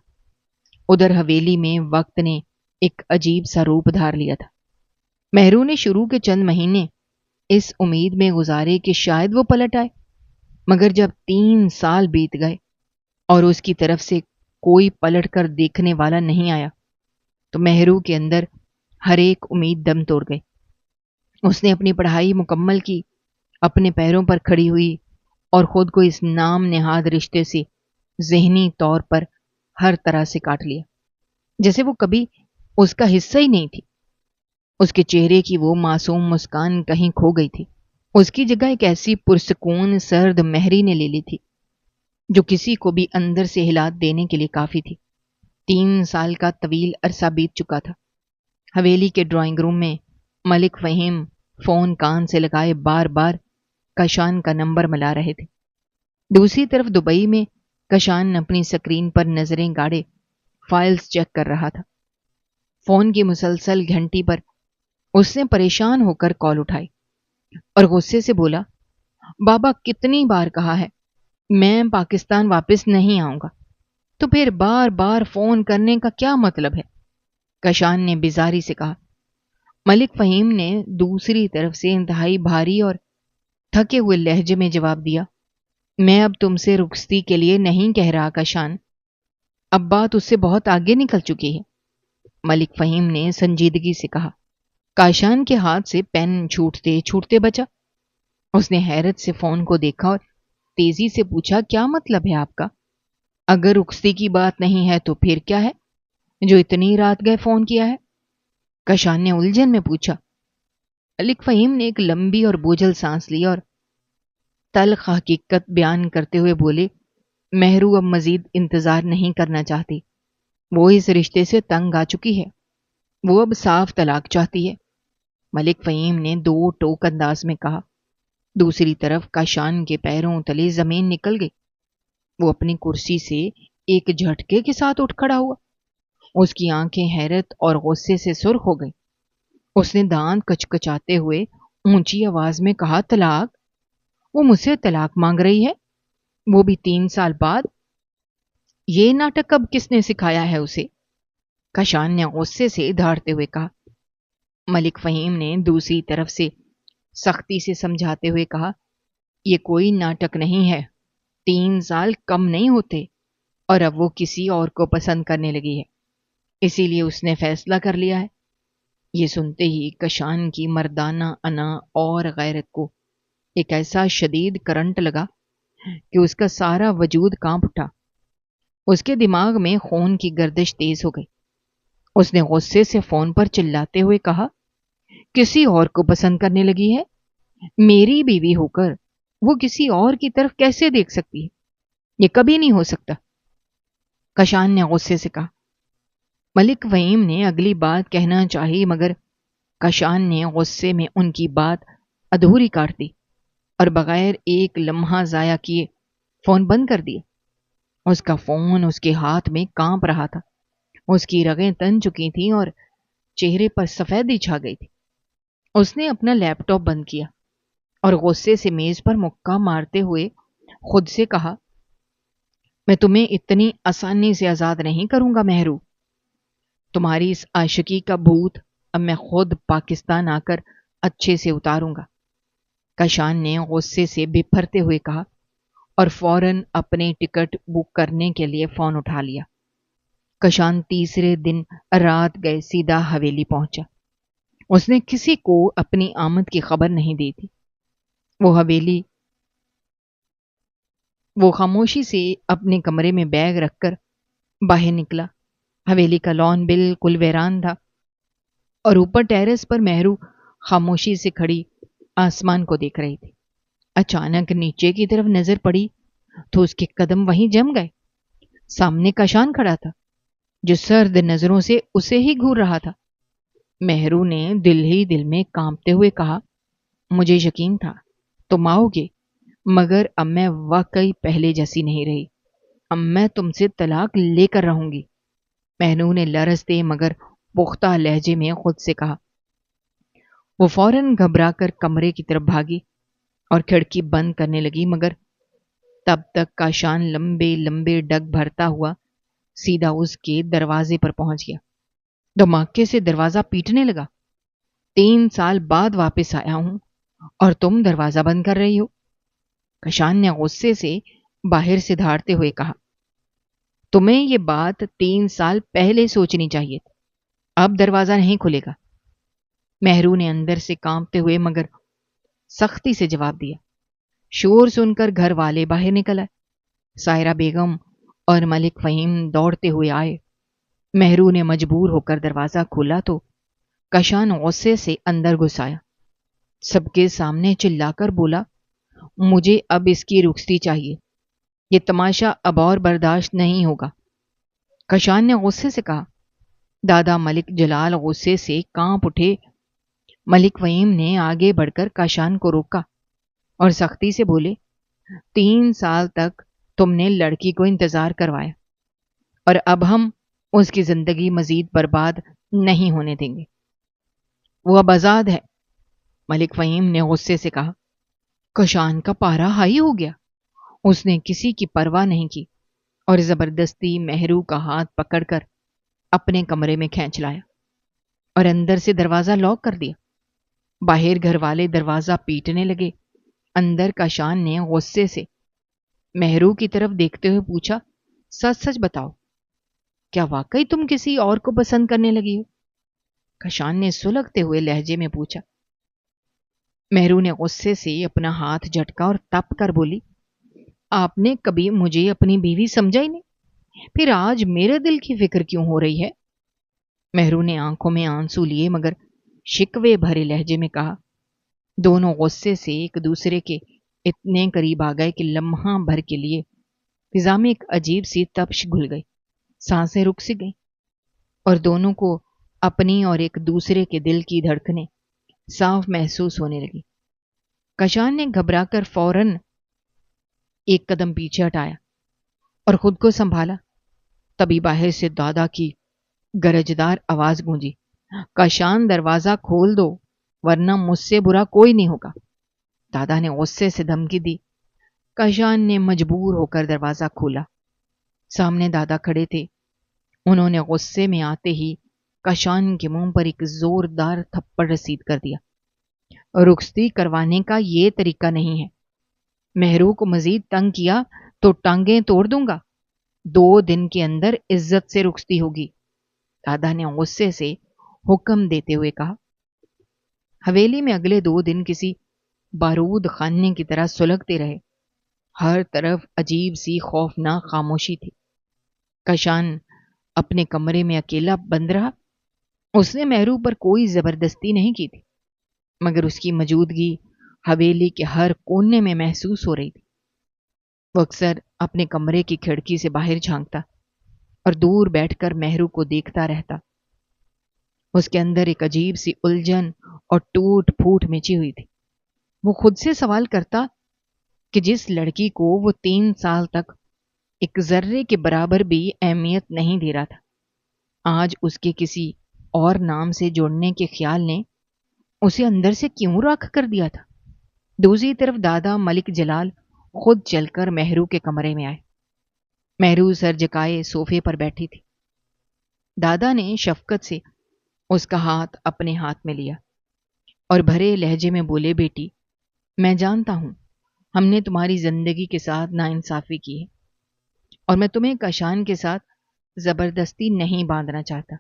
ادھر حویلی میں وقت نے ایک عجیب سا روپ دھار لیا تھا۔ مہرو نے شروع کے چند مہینے اس امید میں گزارے کہ شاید وہ پلٹ آئے، مگر جب 3 سال بیت گئے اور اس کی طرف سے کوئی پلٹ کر دیکھنے والا نہیں آیا تو مہرو کے اندر ہر ایک امید دم توڑ گئی۔ اس نے اپنی پڑھائی مکمل کی، اپنے پیروں پر کھڑی ہوئی اور خود کو اس نام نہاد رشتے سے ذہنی طور پر ہر طرح سے کاٹ لیا جیسے وہ کبھی اس کا حصہ ہی نہیں تھی۔ اس کے چہرے کی وہ معصوم مسکان کہیں کھو گئی تھی۔ اس کی جگہ ایک ایسی پرسکون سرد مہری نے لے لی تھی جو کسی کو بھی اندر سے ہلا دینے کے لیے کافی تھی۔ 3 سال کا طویل عرصہ بیت چکا تھا۔ حویلی کے ڈرائنگ روم میں ملک فہیم فون کان سے لگائے بار بار کشان کا نمبر ملا رہے تھے۔ دوسری طرف دبئی میں کشان اپنی سکرین پر نظریں گاڑے فائلز چیک کر رہا تھا۔ فون کی مسلسل گھنٹی پر اس نے پریشان ہو کر کال اٹھائی اور غصے سے بولا، بابا کتنی بار کہا ہے میں پاکستان واپس نہیں آؤں گا، تو پھر بار بار فون کرنے کا کیا مطلب ہے؟ کشان نے بیزاری سے کہا۔ ملک فہیم نے دوسری طرف سے انتہائی بھاری اور تھکے ہوئے لہجے میں جواب دیا، میں اب تم سے رخصتی کے لیے نہیں کہہ رہا کشان، اب بات اس سے بہت آگے نکل چکی ہے۔ ملک فہیم نے سنجیدگی سے کہا۔ کاشان کے ہاتھ سے پین چھوٹتے چھوٹتے بچا۔ اس نے حیرت سے فون کو دیکھا اور تیزی سے پوچھا، کیا مطلب ہے آپ کا؟ اگر رخصتی کی بات نہیں ہے تو پھر کیا ہے جو اتنی رات گئے فون کیا ہے؟ کشان نے الجھن میں پوچھا۔ ملک فہیم نے ایک لمبی اور بوجھل سانس لی اور تلخ حقیقت بیان کرتے ہوئے بولے، مہرو اب مزید انتظار نہیں کرنا چاہتی، وہ اس رشتے سے تنگ آ چکی ہے، وہ اب صاف طلاق چاہتی ہے۔ ملک فہیم نے دو ٹوک انداز میں کہا۔ دوسری طرف کاشان کے پیروں تلے زمین نکل گئی۔ وہ اپنی کرسی سے ایک جھٹکے کے ساتھ اٹھ کھڑا ہوا۔ اس کی آنکھیں حیرت اور غصے سے سرخ ہو گئیں۔ اس نے دانت کچکچاتے ہوئے اونچی آواز میں کہا، طلاق؟ وہ مجھ سے طلاق مانگ رہی ہے، وہ بھی 3 سال بعد؟ یہ ناٹک اب کس نے سکھایا ہے اسے؟ کشان نے غصے سے دھاڑتے ہوئے کہا۔ ملک فہیم نے دوسری طرف سے سختی سے سمجھاتے ہوئے کہا، یہ کوئی ناٹک نہیں ہے، 3 سال کم نہیں ہوتے، اور اب وہ کسی اور کو پسند کرنے لگی ہے، اسی لیے اس نے فیصلہ کر لیا ہے۔ یہ سنتے ہی کشان کی مردانہ انا اور غیرت کو ایک ایسا شدید کرنٹ لگا کہ اس کا سارا وجود کانپ اٹھا۔ اس کے دماغ میں خون کی گردش تیز ہو گئی۔ اس نے غصے سے فون پر چلاتے ہوئے کہا، کسی اور کو پسند کرنے لگی ہے؟ میری بیوی ہو کر وہ کسی اور کی طرف کیسے دیکھ سکتی ہے؟ یہ کبھی نہیں ہو سکتا، کشان نے غصے سے کہا۔ ملک فہیم نے اگلی بات کہنا چاہی مگر کشان نے غصے میں ان کی بات ادھوری کاٹ دی اور بغیر ایک لمحہ ضائع کیے فون بند کر دیا۔ اس کا فون اس کے ہاتھ میں کانپ رہا تھا، اس کی رگیں تن چکی تھیں اور چہرے پر سفیدی چھا گئی تھی۔ اس نے اپنا لیپ ٹاپ بند کیا اور غصے سے میز پر مکہ مارتے ہوئے خود سے کہا، میں تمہیں اتنی آسانی سے آزاد نہیں کروں گا مہرو، تمہاری اس عاشقی کا بھوت اب میں خود پاکستان آ کر اچھے سے اتاروں گا۔ کشان نے غصے سے بپھرتے ہوئے کہا اور فوراً اپنے ٹکٹ بک کرنے کے لیے فون اٹھا لیا۔ کشان تیسرے دن رات گئے سیدھا حویلی پہنچا۔ اس نے کسی کو اپنی آمد کی خبر نہیں دی تھی۔ وہ خاموشی سے اپنے کمرے میں بیگ رکھ کر باہر نکلا۔ حویلی کا لان بالکل ویران تھا اور اوپر ٹیرس پر مہرو خاموشی سے کھڑی آسمان کو دیکھ رہی تھی۔ اچانک نیچے کی طرف نظر پڑی تو اس کے قدم وہیں جم گئے۔ سامنے کشان کھڑا تھا جو سرد نظروں سے اسے ہی گھور رہا تھا۔ مہرو نے دل ہی دل میں کانپتے ہوئے کہا، مجھے یقین تھا تم آؤ گے، مگر اب میں واقعی پہلے جیسی نہیں رہی، اب میں تم سے طلاق لے کر رہوں گی۔ مہرو نے لرزتے مگر پختہ لہجے میں خود سے کہا۔ وہ فوراً گھبرا کر کمرے کی طرف بھاگی اور کھڑکی بند کرنے لگی، مگر تب تک کاشان لمبے لمبے ڈگ بھرتا ہوا سیدھا اس کے دروازے پر پہنچ گیا۔ دھماکے سے دروازہ پیٹنے لگا۔ 3 سال بعد واپس آیا ہوں اور تم دروازہ بند کر رہی ہو، کشان نے غصے سے باہر سے دھاڑتے ہوئے کہا۔ تمہیں یہ بات 3 سال پہلے سوچنی چاہیے تھی، اب دروازہ نہیں کھلے گا، مہرو نے اندر سے کانپتے ہوئے مگر سختی سے جواب دیا۔ شور سن کر گھر والے باہر نکل آئے۔ سائرہ بیگم اور ملک فہیم دوڑتے ہوئے آئے۔ مہرو نے مجبور ہو کر دروازہ کھولا تو کشان غصے سے اندر گھس آیا۔ سب کے سامنے چلا کر بولا، مجھے اب اس کی رخصتی چاہیے، یہ تماشا اب اور برداشت نہیں ہوگا۔ کشان نے غصے سے کہا۔ دادا ملک جلال غصے سے کانپ اٹھے۔ ملک فہیم نے آگے بڑھ کر کاشان کو روکا اور سختی سے بولے، 3 سال تک تم نے لڑکی کو انتظار کروایا اور اب ہم اس کی زندگی مزید برباد نہیں ہونے دیں گے۔ وہ اب آزاد ہے۔ ملک فہیم نے غصے سے کہا۔ کاشان کا پارا ہائی ہو گیا۔ اس نے کسی کی پرواہ نہیں کی اور زبردستی مہرو کا ہاتھ پکڑ کر اپنے کمرے میں کھینچ لایا اور اندر سے دروازہ لاک کر دیا۔ باہر گھر والے دروازہ پیٹنے لگے۔ اندر کاشان نے غصے سے مہرو کی طرف دیکھتے ہوئے پوچھا، سچ سچ بتاؤ، کیا واقعی تم کسی اور کو پسند کرنے لگی ہو؟ کاشان نے سلگتے ہوئے لہجے میں پوچھا۔ مہرو نے غصے سے اپنا ہاتھ جھٹکا اور تپ کر بولی، آپ نے کبھی مجھے اپنی بیوی سمجھا ہی نہیں، پھر آج میرے دل کی فکر کیوں ہو رہی ہے؟ مہرو نے آنکھوں میں آنسو لیے مگر شکوے بھرے لہجے میں کہا۔ دونوں غصے سے ایک دوسرے کے اتنے قریب آ گئے کہ لمحہ بھر کے لیے فضا میں ایک عجیب سی تپش گھل گئی، سانسیں رک سی گئیں اور دونوں کو اپنی اور ایک دوسرے کے دل کی دھڑکنیں صاف محسوس ہونے لگی۔ کاشان نے گھبرا کر فوراً ایک قدم پیچھے ہٹایا اور خود کو سنبھالا۔ تبھی باہر سے دادا کی گرجدار آواز گونجی، کاشان دروازہ کھول دو ورنہ مجھ سے برا کوئی نہیں ہوگا۔ دادا نے غصے سے دھمکی دی۔ کاشان نے مجبور ہو کر دروازہ کھولا۔ سامنے دادا کھڑے تھے۔ انہوں نے غصے میں آتے ہی کاشان کے منہ پر ایک زوردار تھپڑ رسید کر دیا۔ رخصتی کروانے کا یہ طریقہ نہیں ہے۔ مہرو کو مزید تنگ کیا تو ٹانگیں توڑ دوں گا۔ 2 دن کے اندر عزت سے رخصتی ہوگی، دادا نے غصے سے حکم دیتے ہوئے کہا۔ حویلی میں اگلے 2 دن کسی بارود خانے کی طرح سلگتے رہے۔ ہر طرف عجیب سی خوفناک خاموشی تھی۔ کاشان اپنے کمرے میں اکیلا بند رہا۔ اس نے مہرو پر کوئی زبردستی نہیں کی تھی مگر اس کی موجودگی حویلی کے ہر کونے میں محسوس ہو رہی تھی۔ وہ اکثر اپنے کمرے کی کھڑکی سے باہر جھانکتا اور دور بیٹھ کر مہرو کو دیکھتا رہتا۔ اس کے اندر ایک عجیب سی الجھن اور ٹوٹ پھوٹ مچی ہوئی تھی۔ وہ خود سے سوال کرتا کہ جس لڑکی کو وہ 3 سال تک ایک ذرے کے برابر بھی اہمیت نہیں دے رہا تھا، آج اس کے کسی اور نام سے جوڑنے کے خیال نے اسے اندر سے کیوں رکھ کر دیا تھا؟ دوسری طرف دادا ملک جلال خود چل کر مہرو کے کمرے میں آئے۔ مہرو سر جھکائے صوفے پر بیٹھی تھی۔ دادا نے شفقت سے اس کا ہاتھ اپنے ہاتھ میں لیا اور بھرے لہجے میں بولے، بیٹی، میں جانتا ہوں ہم نے تمہاری زندگی کے ساتھ ناانصافی کی ہے اور میں تمہیں کاشان کے ساتھ زبردستی نہیں باندھنا چاہتا،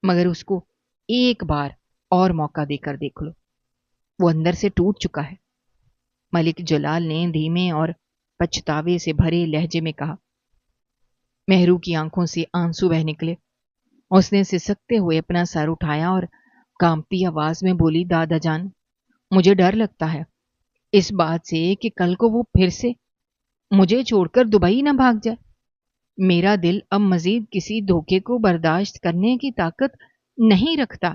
مگر اس کو ایک بار اور موقع دے کر دیکھ لو، وہ اندر سے ٹوٹ چکا ہے۔ ملک جلال نے دھیمے اور پچھتاوے سے بھرے لہجے میں کہا۔ مہرو کی آنکھوں سے آنسو بہہ نکلے۔ اس نے سسکتے ہوئے اپنا سر اٹھایا اور کانپتی آواز میں بولی، دادا جان، مجھے ڈر لگتا ہے اس بات سے کہ کل کو وہ پھر سے مجھے چھوڑ کر دبئی نہ بھاگ جائے۔ میرا دل اب مزید کسی دھوکے کو برداشت کرنے کی طاقت نہیں رکھتا،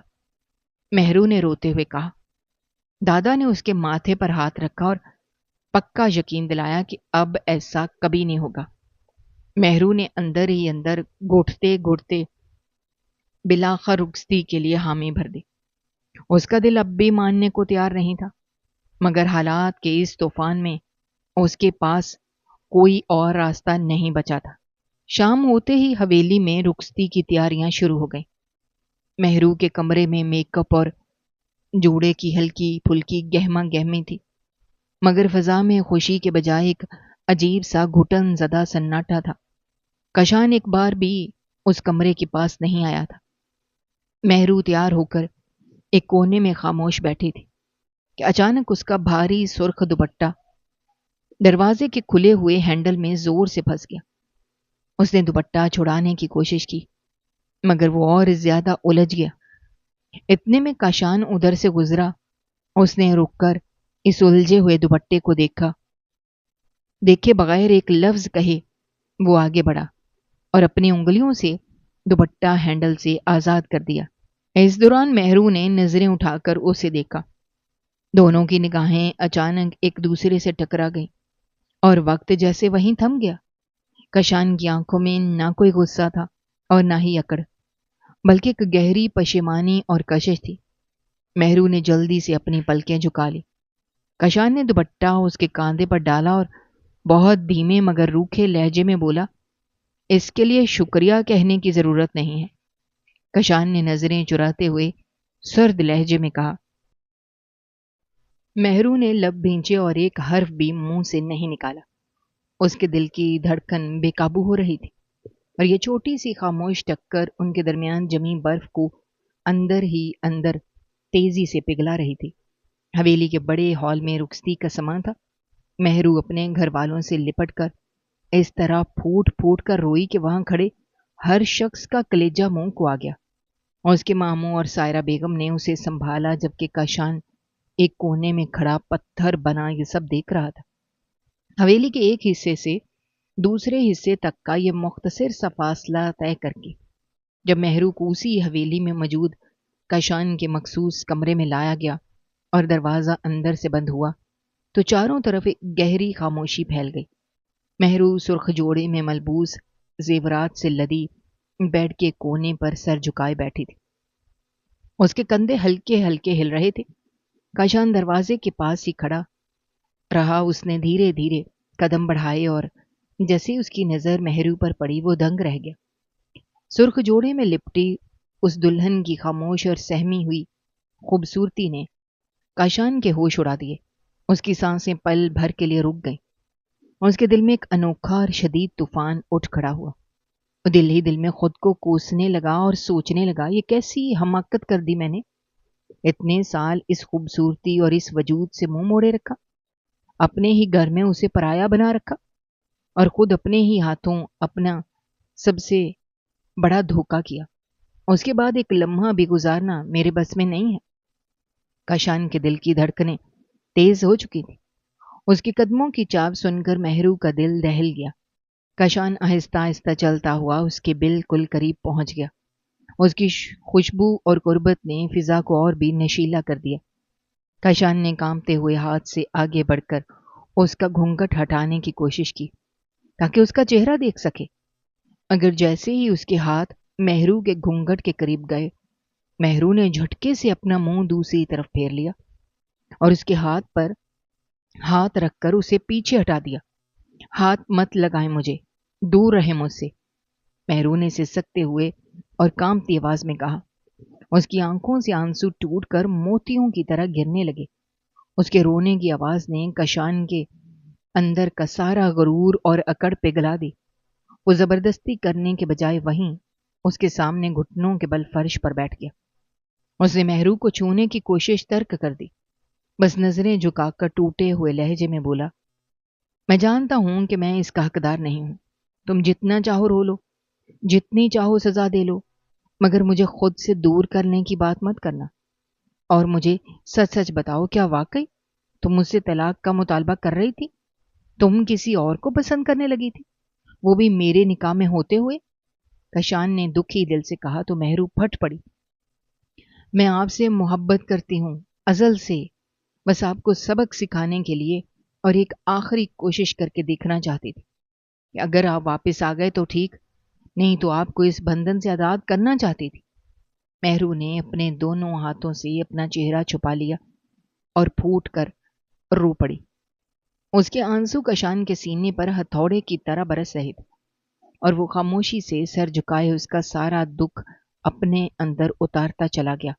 مہرو نے روتے ہوئے کہا۔ دادا نے اس کے ماتھے پر ہاتھ رکھا اور پکا یقین دلایا کہ اب ایسا کبھی نہیں ہوگا۔ مہرو نے اندر ہی اندر گھٹتے گھٹتے بلاخر رخصتی کے لیے حامی بھر دی۔ اس کا دل اب بھی ماننے کو تیار نہیں تھا مگر حالات کے اس طوفان میں اس کے پاس کوئی اور راستہ نہیں بچا تھا۔ شام ہوتے ہی حویلی میں رخصتی کی تیاریاں شروع ہو گئیں۔ مہرو کے کمرے میں میک اپ اور جوڑے کی ہلکی پھلکی گہما گہمی تھی مگر فضا میں خوشی کے بجائے ایک عجیب سا گھٹن زدہ سناٹا تھا۔ کاشان ایک بار بھی اس کمرے کے پاس نہیں آیا تھا۔ مہرو تیار ہو کر ایک کونے میں خاموش بیٹھی تھی کہ اچانک اس کا بھاری سرخ دوپٹہ دروازے کے کھلے ہوئے ہینڈل میں زور سے پھنس گیا۔ اس نے دوپٹہ چھڑانے کی کوشش کی مگر وہ اور زیادہ الجھ گیا۔ اتنے میں کاشان ادھر سے گزرا۔ اس نے رک کر اس الجھے ہوئے دوپٹے کو دیکھا۔ دیکھے بغیر ایک لفظ کہے وہ آگے بڑھا۔ اور اپنی انگلیوں سے دوپٹہ ہینڈل سے آزاد کر دیا۔ اس دوران مہرو نے نظریں اٹھا کر اسے دیکھا۔ دونوں کی نگاہیں اچانک ایک دوسرے سے ٹکرا گئیں اور وقت جیسے وہیں تھم گیا۔ کشان کی آنکھوں میں نہ کوئی غصہ تھا اور نہ ہی اکڑ، بلکہ ایک گہری پشیمانی اور کشش تھی۔ مہرو نے جلدی سے اپنی پلکیں جھکا لی۔ کشان نے دوپٹہ اس کے کاندھے پر ڈالا اور بہت دھیمے مگر روکھے لہجے میں بولا، اس کے لیے شکریہ کہنے کی ضرورت نہیں ہے۔ کشان نے نظریں چراتے ہوئے سرد لہجے میں کہا۔ مہرو نے لب بھینچے اور ایک حرف بھی منہ سے نہیں نکالا۔ اس کے دل کی دھڑکن بے قابو ہو رہی تھی اور یہ چھوٹی سی خاموش ٹکر ان کے درمیان جمی برف کو اندر ہی اندر تیزی سے پگھلا رہی تھی۔ حویلی کے بڑے ہال میں رخصتی کا سماں تھا۔ مہرو اپنے گھر والوں سے لپٹ کر اس طرح پھوٹ پھوٹ کر روئی کہ وہاں کھڑے ہر شخص کا کلیجہ منہ کو آ گیا۔ اور اس کے ماموں اور سائرہ بیگم نے اسے سنبھالا، جبکہ کاشان ایک کونے میں کھڑا پتھر بنا یہ سب دیکھ رہا تھا۔ حویلی کے ایک حصے سے دوسرے حصے تک کا یہ مختصر سا فاصلہ طے کر کے جب مہرو کو اسی حویلی میں موجود کاشان کے مخصوص کمرے میں لایا گیا اور دروازہ اندر سے بند ہوا تو چاروں طرف ایک گہری خاموشی پھیل گئی۔ مہرو سرخ جوڑے میں ملبوس زیورات سے لدی بیڈ کے کونے پر سر جھکائے بیٹھی تھی۔ اس کے کندھے ہلکے ہلکے ہل رہے تھے۔ کاشان دروازے کے پاس ہی کھڑا رہا۔ اس نے دھیرے دھیرے قدم بڑھائے اور جیسے اس کی نظر مہرو پر پڑی وہ دنگ رہ گیا۔ سرخ جوڑے میں لپٹی اس دلہن کی خاموش اور سہمی ہوئی خوبصورتی نے کاشان کے ہوش اڑا دیے۔ اس کی سانسیں پل بھر کے لیے رک گئیں۔ اس کے دل میں ایک انوکھا اور شدید طوفان اٹھ کھڑا ہوا۔ دل ہی دل میں خود کو کوسنے لگا اور سوچنے لگا، یہ کیسی حماقت کر دی میں نے؟ اتنے سال اس خوبصورتی اور اس وجود سے منہ موڑے رکھا، اپنے ہی گھر میں اسے پرایا بنا رکھا اور خود اپنے ہی ہاتھوں اپنا سب سے بڑا دھوکہ کیا۔ اس کے بعد ایک لمحہ بھی گزارنا میرے بس میں نہیں ہے۔ کاشان کے دل کی دھڑکنیں تیز ہو چکی تھی۔ اس کے قدموں کی چاپ سن کر مہرو کا دل دہل گیا۔ کاشان آہستہ آہستہ چلتا ہوا اس کے بالکل قریب پہنچ گیا۔ اس کی خوشبو اور قربت نے فضا کو اور بھی نشیلا کر دیا۔ کاشان نے کانپتے ہوئے ہاتھ سے آگے بڑھ کر اس کا گھونگھٹ ہٹانے کی کوشش کی تاکہ اس کا چہرہ دیکھ سکے، مگر جیسے ہی اس کے ہاتھ مہرو کے گھونگھٹ کے قریب گئے، مہرو نے جھٹکے سے اپنا منہ دوسری طرف پھیر لیا اور اس کے ہاتھ پر ہاتھ رکھ کر اسے پیچھے ہٹا دیا۔ ہاتھ مت لگائیں مجھے، دور رہیں مجھ سے، مہرو نے سسکتے ہوئے اور کانپتی آواز میں کہا۔ اس کی آنکھوں سے آنسو ٹوٹ کر موتیوں کی طرح گرنے لگے۔ اس کے رونے کی آواز نے کاشان کے اندر کا سارا غرور اور اکڑ پگھلا دی۔ وہ زبردستی کرنے کے بجائے وہیں اس کے سامنے گھٹنوں کے بل فرش پر بیٹھ گیا۔ اس نے مہرو کو چھونے کی کوشش ترک کر دی، بس نظریں جھکا کر ٹوٹے ہوئے لہجے میں بولا، میں جانتا ہوں کہ میں اس کا حقدار نہیں ہوں۔ تم جتنا چاہو رو لو، جتنی چاہو سزا دے لو، مگر مجھے خود سے دور کرنے کی بات مت کرنا۔ اور مجھے سچ سچ بتاؤ، کیا واقعی تم مجھ سے طلاق کا مطالبہ کر رہی تھی؟ تم کسی اور کو پسند کرنے لگی تھی، وہ بھی میرے نکاح میں ہوتے ہوئے؟ کاشان نے دکھی دل سے کہا تو مہرو پھٹ پڑی۔ میں آپ سے محبت کرتی ہوں ازل سے، بس آپ کو سبق سکھانے کے لیے اور ایک آخری کوشش کر کے دیکھنا چاہتی تھی کہ اگر آپ واپس آ گئے تو ٹھیک، نہیں تو آپ کو اس بندھن سے آزاد کرنا چاہتی تھی۔ مہرو نے اپنے دونوں ہاتھوں سے اپنا چہرہ چھپا لیا اور پھوٹ کر رو پڑی۔ اس کے آنسو کاشان کے سینے پر ہتھوڑے کی طرح برس رہے تھے اور وہ خاموشی سے سر جھکائے اس کا سارا دکھ اپنے اندر اتارتا چلا گیا۔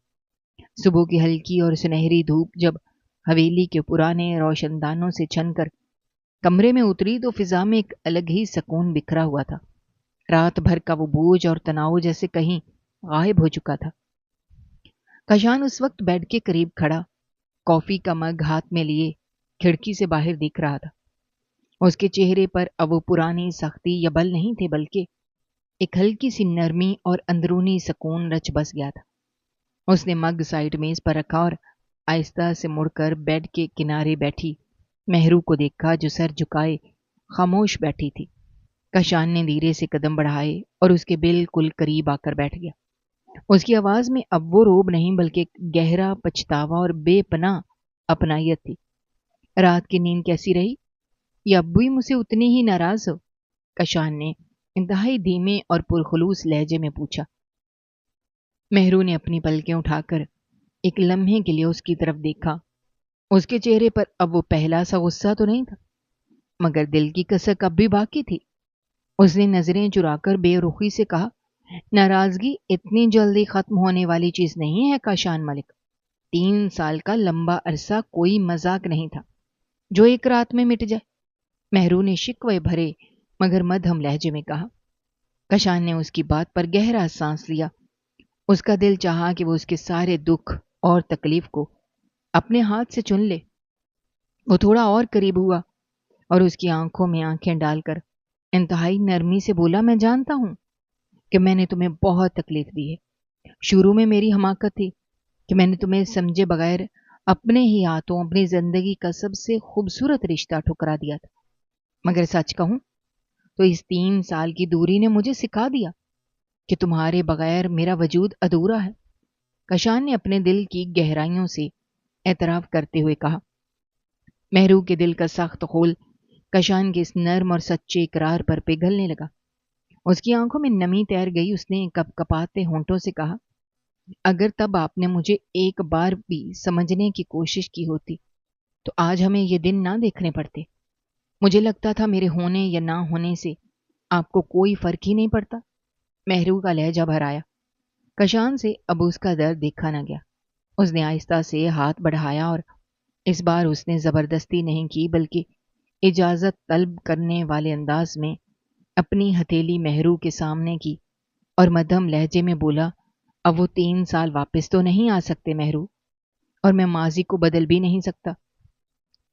صبح کی ہلکی اور سنہری دھوپ جب حویلی کے پرانے روشن دانوں سے چھن کر کمرے میں اتری تو فضا میں ایک الگ ہی سکون بکھرا ہوا تھا۔ رات بھر کا وہ بوجھ اور تناؤ جیسے کہیں غائب ہو چکا تھا۔ کاشان اس وقت بیڈ کے قریب کھڑا کافی کا مگ ہاتھ میں لیے کھڑکی سے باہر دیکھ رہا تھا۔ اس کے چہرے پر اب وہ پرانی سختی یا بل نہیں تھے، بلکہ ایک ہلکی سی نرمی اور اندرونی سکون رچ بس گیا تھا۔ اس نے مگ سائڈ میز پر رکھا اور آہستہ سے مڑ کر بیڈ کے کنارے بیٹھی مہرو کو دیکھا جو سر جھکائے خاموش بیٹھی تھی۔ کشان نے دھیرے سے قدم بڑھائے اور اس کے بالکل قریب آ کر بیٹھ گیا۔ اس کی آواز میں اب وہ روب نہیں بلکہ گہرا پچھتاوا اور بے پناہ اپنائیت تھی۔ رات کی نیند کیسی رہی؟ یا اب بھی مجھ سے اتنی ہی ناراض ہو؟ کشان نے انتہائی دھیمے اور پرخلوص لہجے میں پوچھا۔ مہرو نے اپنی پلکیں اٹھا کر ایک لمحے کے لیے اس کی طرف دیکھا۔ اس کے چہرے پر اب وہ پہلا سا غصہ تو نہیں تھا، مگر دل کی کسک اب بھی باقی تھی۔ اس نے نظریں چرا کر بے رخی سے کہا، ناراضگی اتنی جلدی ختم ہونے والی چیز نہیں ہے کاشان ملک۔ 3 سال کا لمبا عرصہ کوئی مذاق نہیں تھا جو ایک رات میں مٹ جائے۔ مہرو نے شکوے بھرے مگر مدھم لہجے میں کہا۔ کشان نے اس کی بات پر گہرا سانس لیا۔ اس کا دل چاہا کہ وہ اس کے سارے دکھ اور تکلیف کو اپنے ہاتھ سے چن لے۔ وہ تھوڑا اور قریب ہوا اور اس کی آنکھوں میں آنکھیں ڈال کر انتہائی نرمی سے بولا، میں جانتا ہوں کہ میں نے تمہیں بہت تکلیف دی ہے۔ شروع میں میری حماقت تھی کہ میں نے تمہیں سمجھے بغیر اپنے ہی ہاتھوں اپنی زندگی کا سب سے خوبصورت رشتہ ٹھکرا دیا تھا، مگر سچ کہوں تو اس 3 سال کی دوری نے مجھے سکھا دیا کہ تمہارے بغیر میرا وجود ادھورا ہے۔ کشان نے اپنے دل کی گہرائیوں سے اعتراف کرتے ہوئے کہا۔ مہرو کے دل کا سخت خول کشان کے اس نرم اور سچے اقرار پر پگھلنے لگا۔ اس کی آنکھوں میں نمی تیر گئی۔ اس نے کپ کپاتے ہونٹوں سے کہا، اگر تب آپ نے مجھے ایک بار بھی سمجھنے کی کوشش کی ہوتی تو آج ہمیں یہ دن نہ دیکھنے پڑتے۔ مجھے لگتا تھا میرے ہونے یا نہ ہونے سے آپ کو کوئی فرق ہی نہیں پڑتا۔ مہرو کا لہجہ بھر آیا۔ کشان سے اب اس کا درد دیکھا نہ گیا۔ اس نے آہستہ سے ہاتھ بڑھایا اور اس بار اس نے زبردستی نہیں کی بلکہ اجازت طلب کرنے والے انداز میں اپنی ہتھیلی مہرو کے سامنے کی اور مدھم لہجے میں بولا، اب وہ 3 سال واپس تو نہیں آ سکتے مہرو، اور میں ماضی کو بدل بھی نہیں سکتا،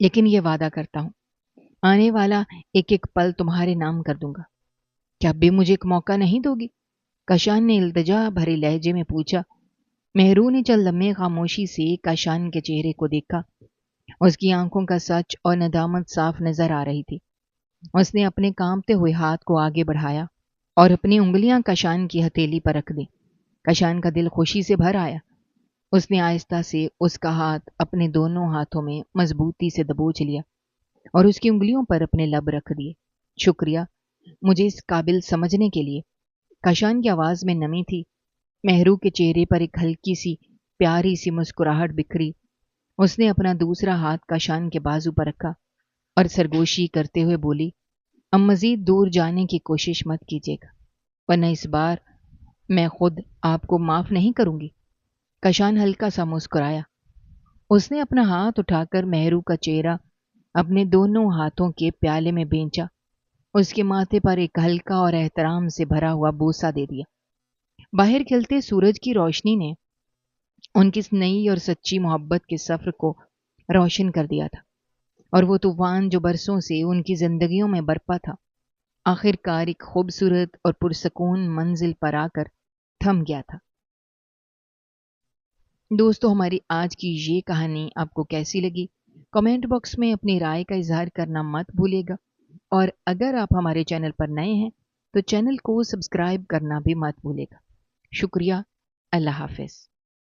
لیکن یہ وعدہ کرتا ہوں آنے والا ایک ایک پل تمہارے نام کر دوں گا۔ کیا اب بھی مجھے ایک موقع نہیں دوگی؟ کشان نے التجا بھرے لہجے میں پوچھا۔ مہرو نے چند لمحے خاموشی سے کشان کے چہرے کو دیکھا۔ اس کی آنکھوں کا سچ اور ندامت صاف نظر آ رہی تھی۔ اس نے اپنے کانپتے ہوئے ہاتھ کو آگے بڑھایا اور اپنی انگلیاں کشان کی ہتھیلی پر رکھ دی۔ کشان کا دل خوشی سے بھر آیا۔ اس نے آہستہ سے اس کا ہاتھ اپنے دونوں ہاتھوں میں مضبوطی سے دبوچ لیا اور اس کی انگلیوں پر اپنے لب رکھ دیے۔ شکریہ مجھے اس قابل سمجھنے کے لیے۔ کشان کی آواز میں نمی تھی۔ مہرو کے چہرے پر ایک ہلکی سی پیاری سی مسکراہٹ بکھری۔ اس نے اپنا دوسرا ہاتھ کشان کے بازو پر رکھا اور سرگوشی کرتے ہوئے بولی، اب مزید دور جانے کی کوشش مت کیجیے گا، ورنہ اس بار میں خود آپ کو معاف نہیں کروں گی۔ کشان ہلکا سا مسکرایا۔ اس نے اپنا ہاتھ اٹھا کر مہرو کا چہرہ اپنے دونوں ہاتھوں کے پیالے میں بھینچا، اس کے ماتھے پر ایک ہلکا اور احترام سے بھرا ہوا بوسہ دے دیا۔ باہر کھلتے سورج کی روشنی نے ان کی اس نئی اور سچی محبت کے سفر کو روشن کر دیا تھا، اور وہ طوفان جو برسوں سے ان کی زندگیوں میں برپا تھا آخر کار ایک خوبصورت اور پرسکون منزل پر آ کر تھم گیا تھا۔ دوستو، ہماری آج کی یہ کہانی آپ کو کیسی لگی؟ کمنٹ باکس میں اپنی رائے کا اظہار کرنا مت بھولیے گا، اور اگر آپ ہمارے چینل پر نئے ہیں تو چینل کو سبسکرائب کرنا بھی مت بھولیے گا۔ شکریہ۔ اللہ حافظ۔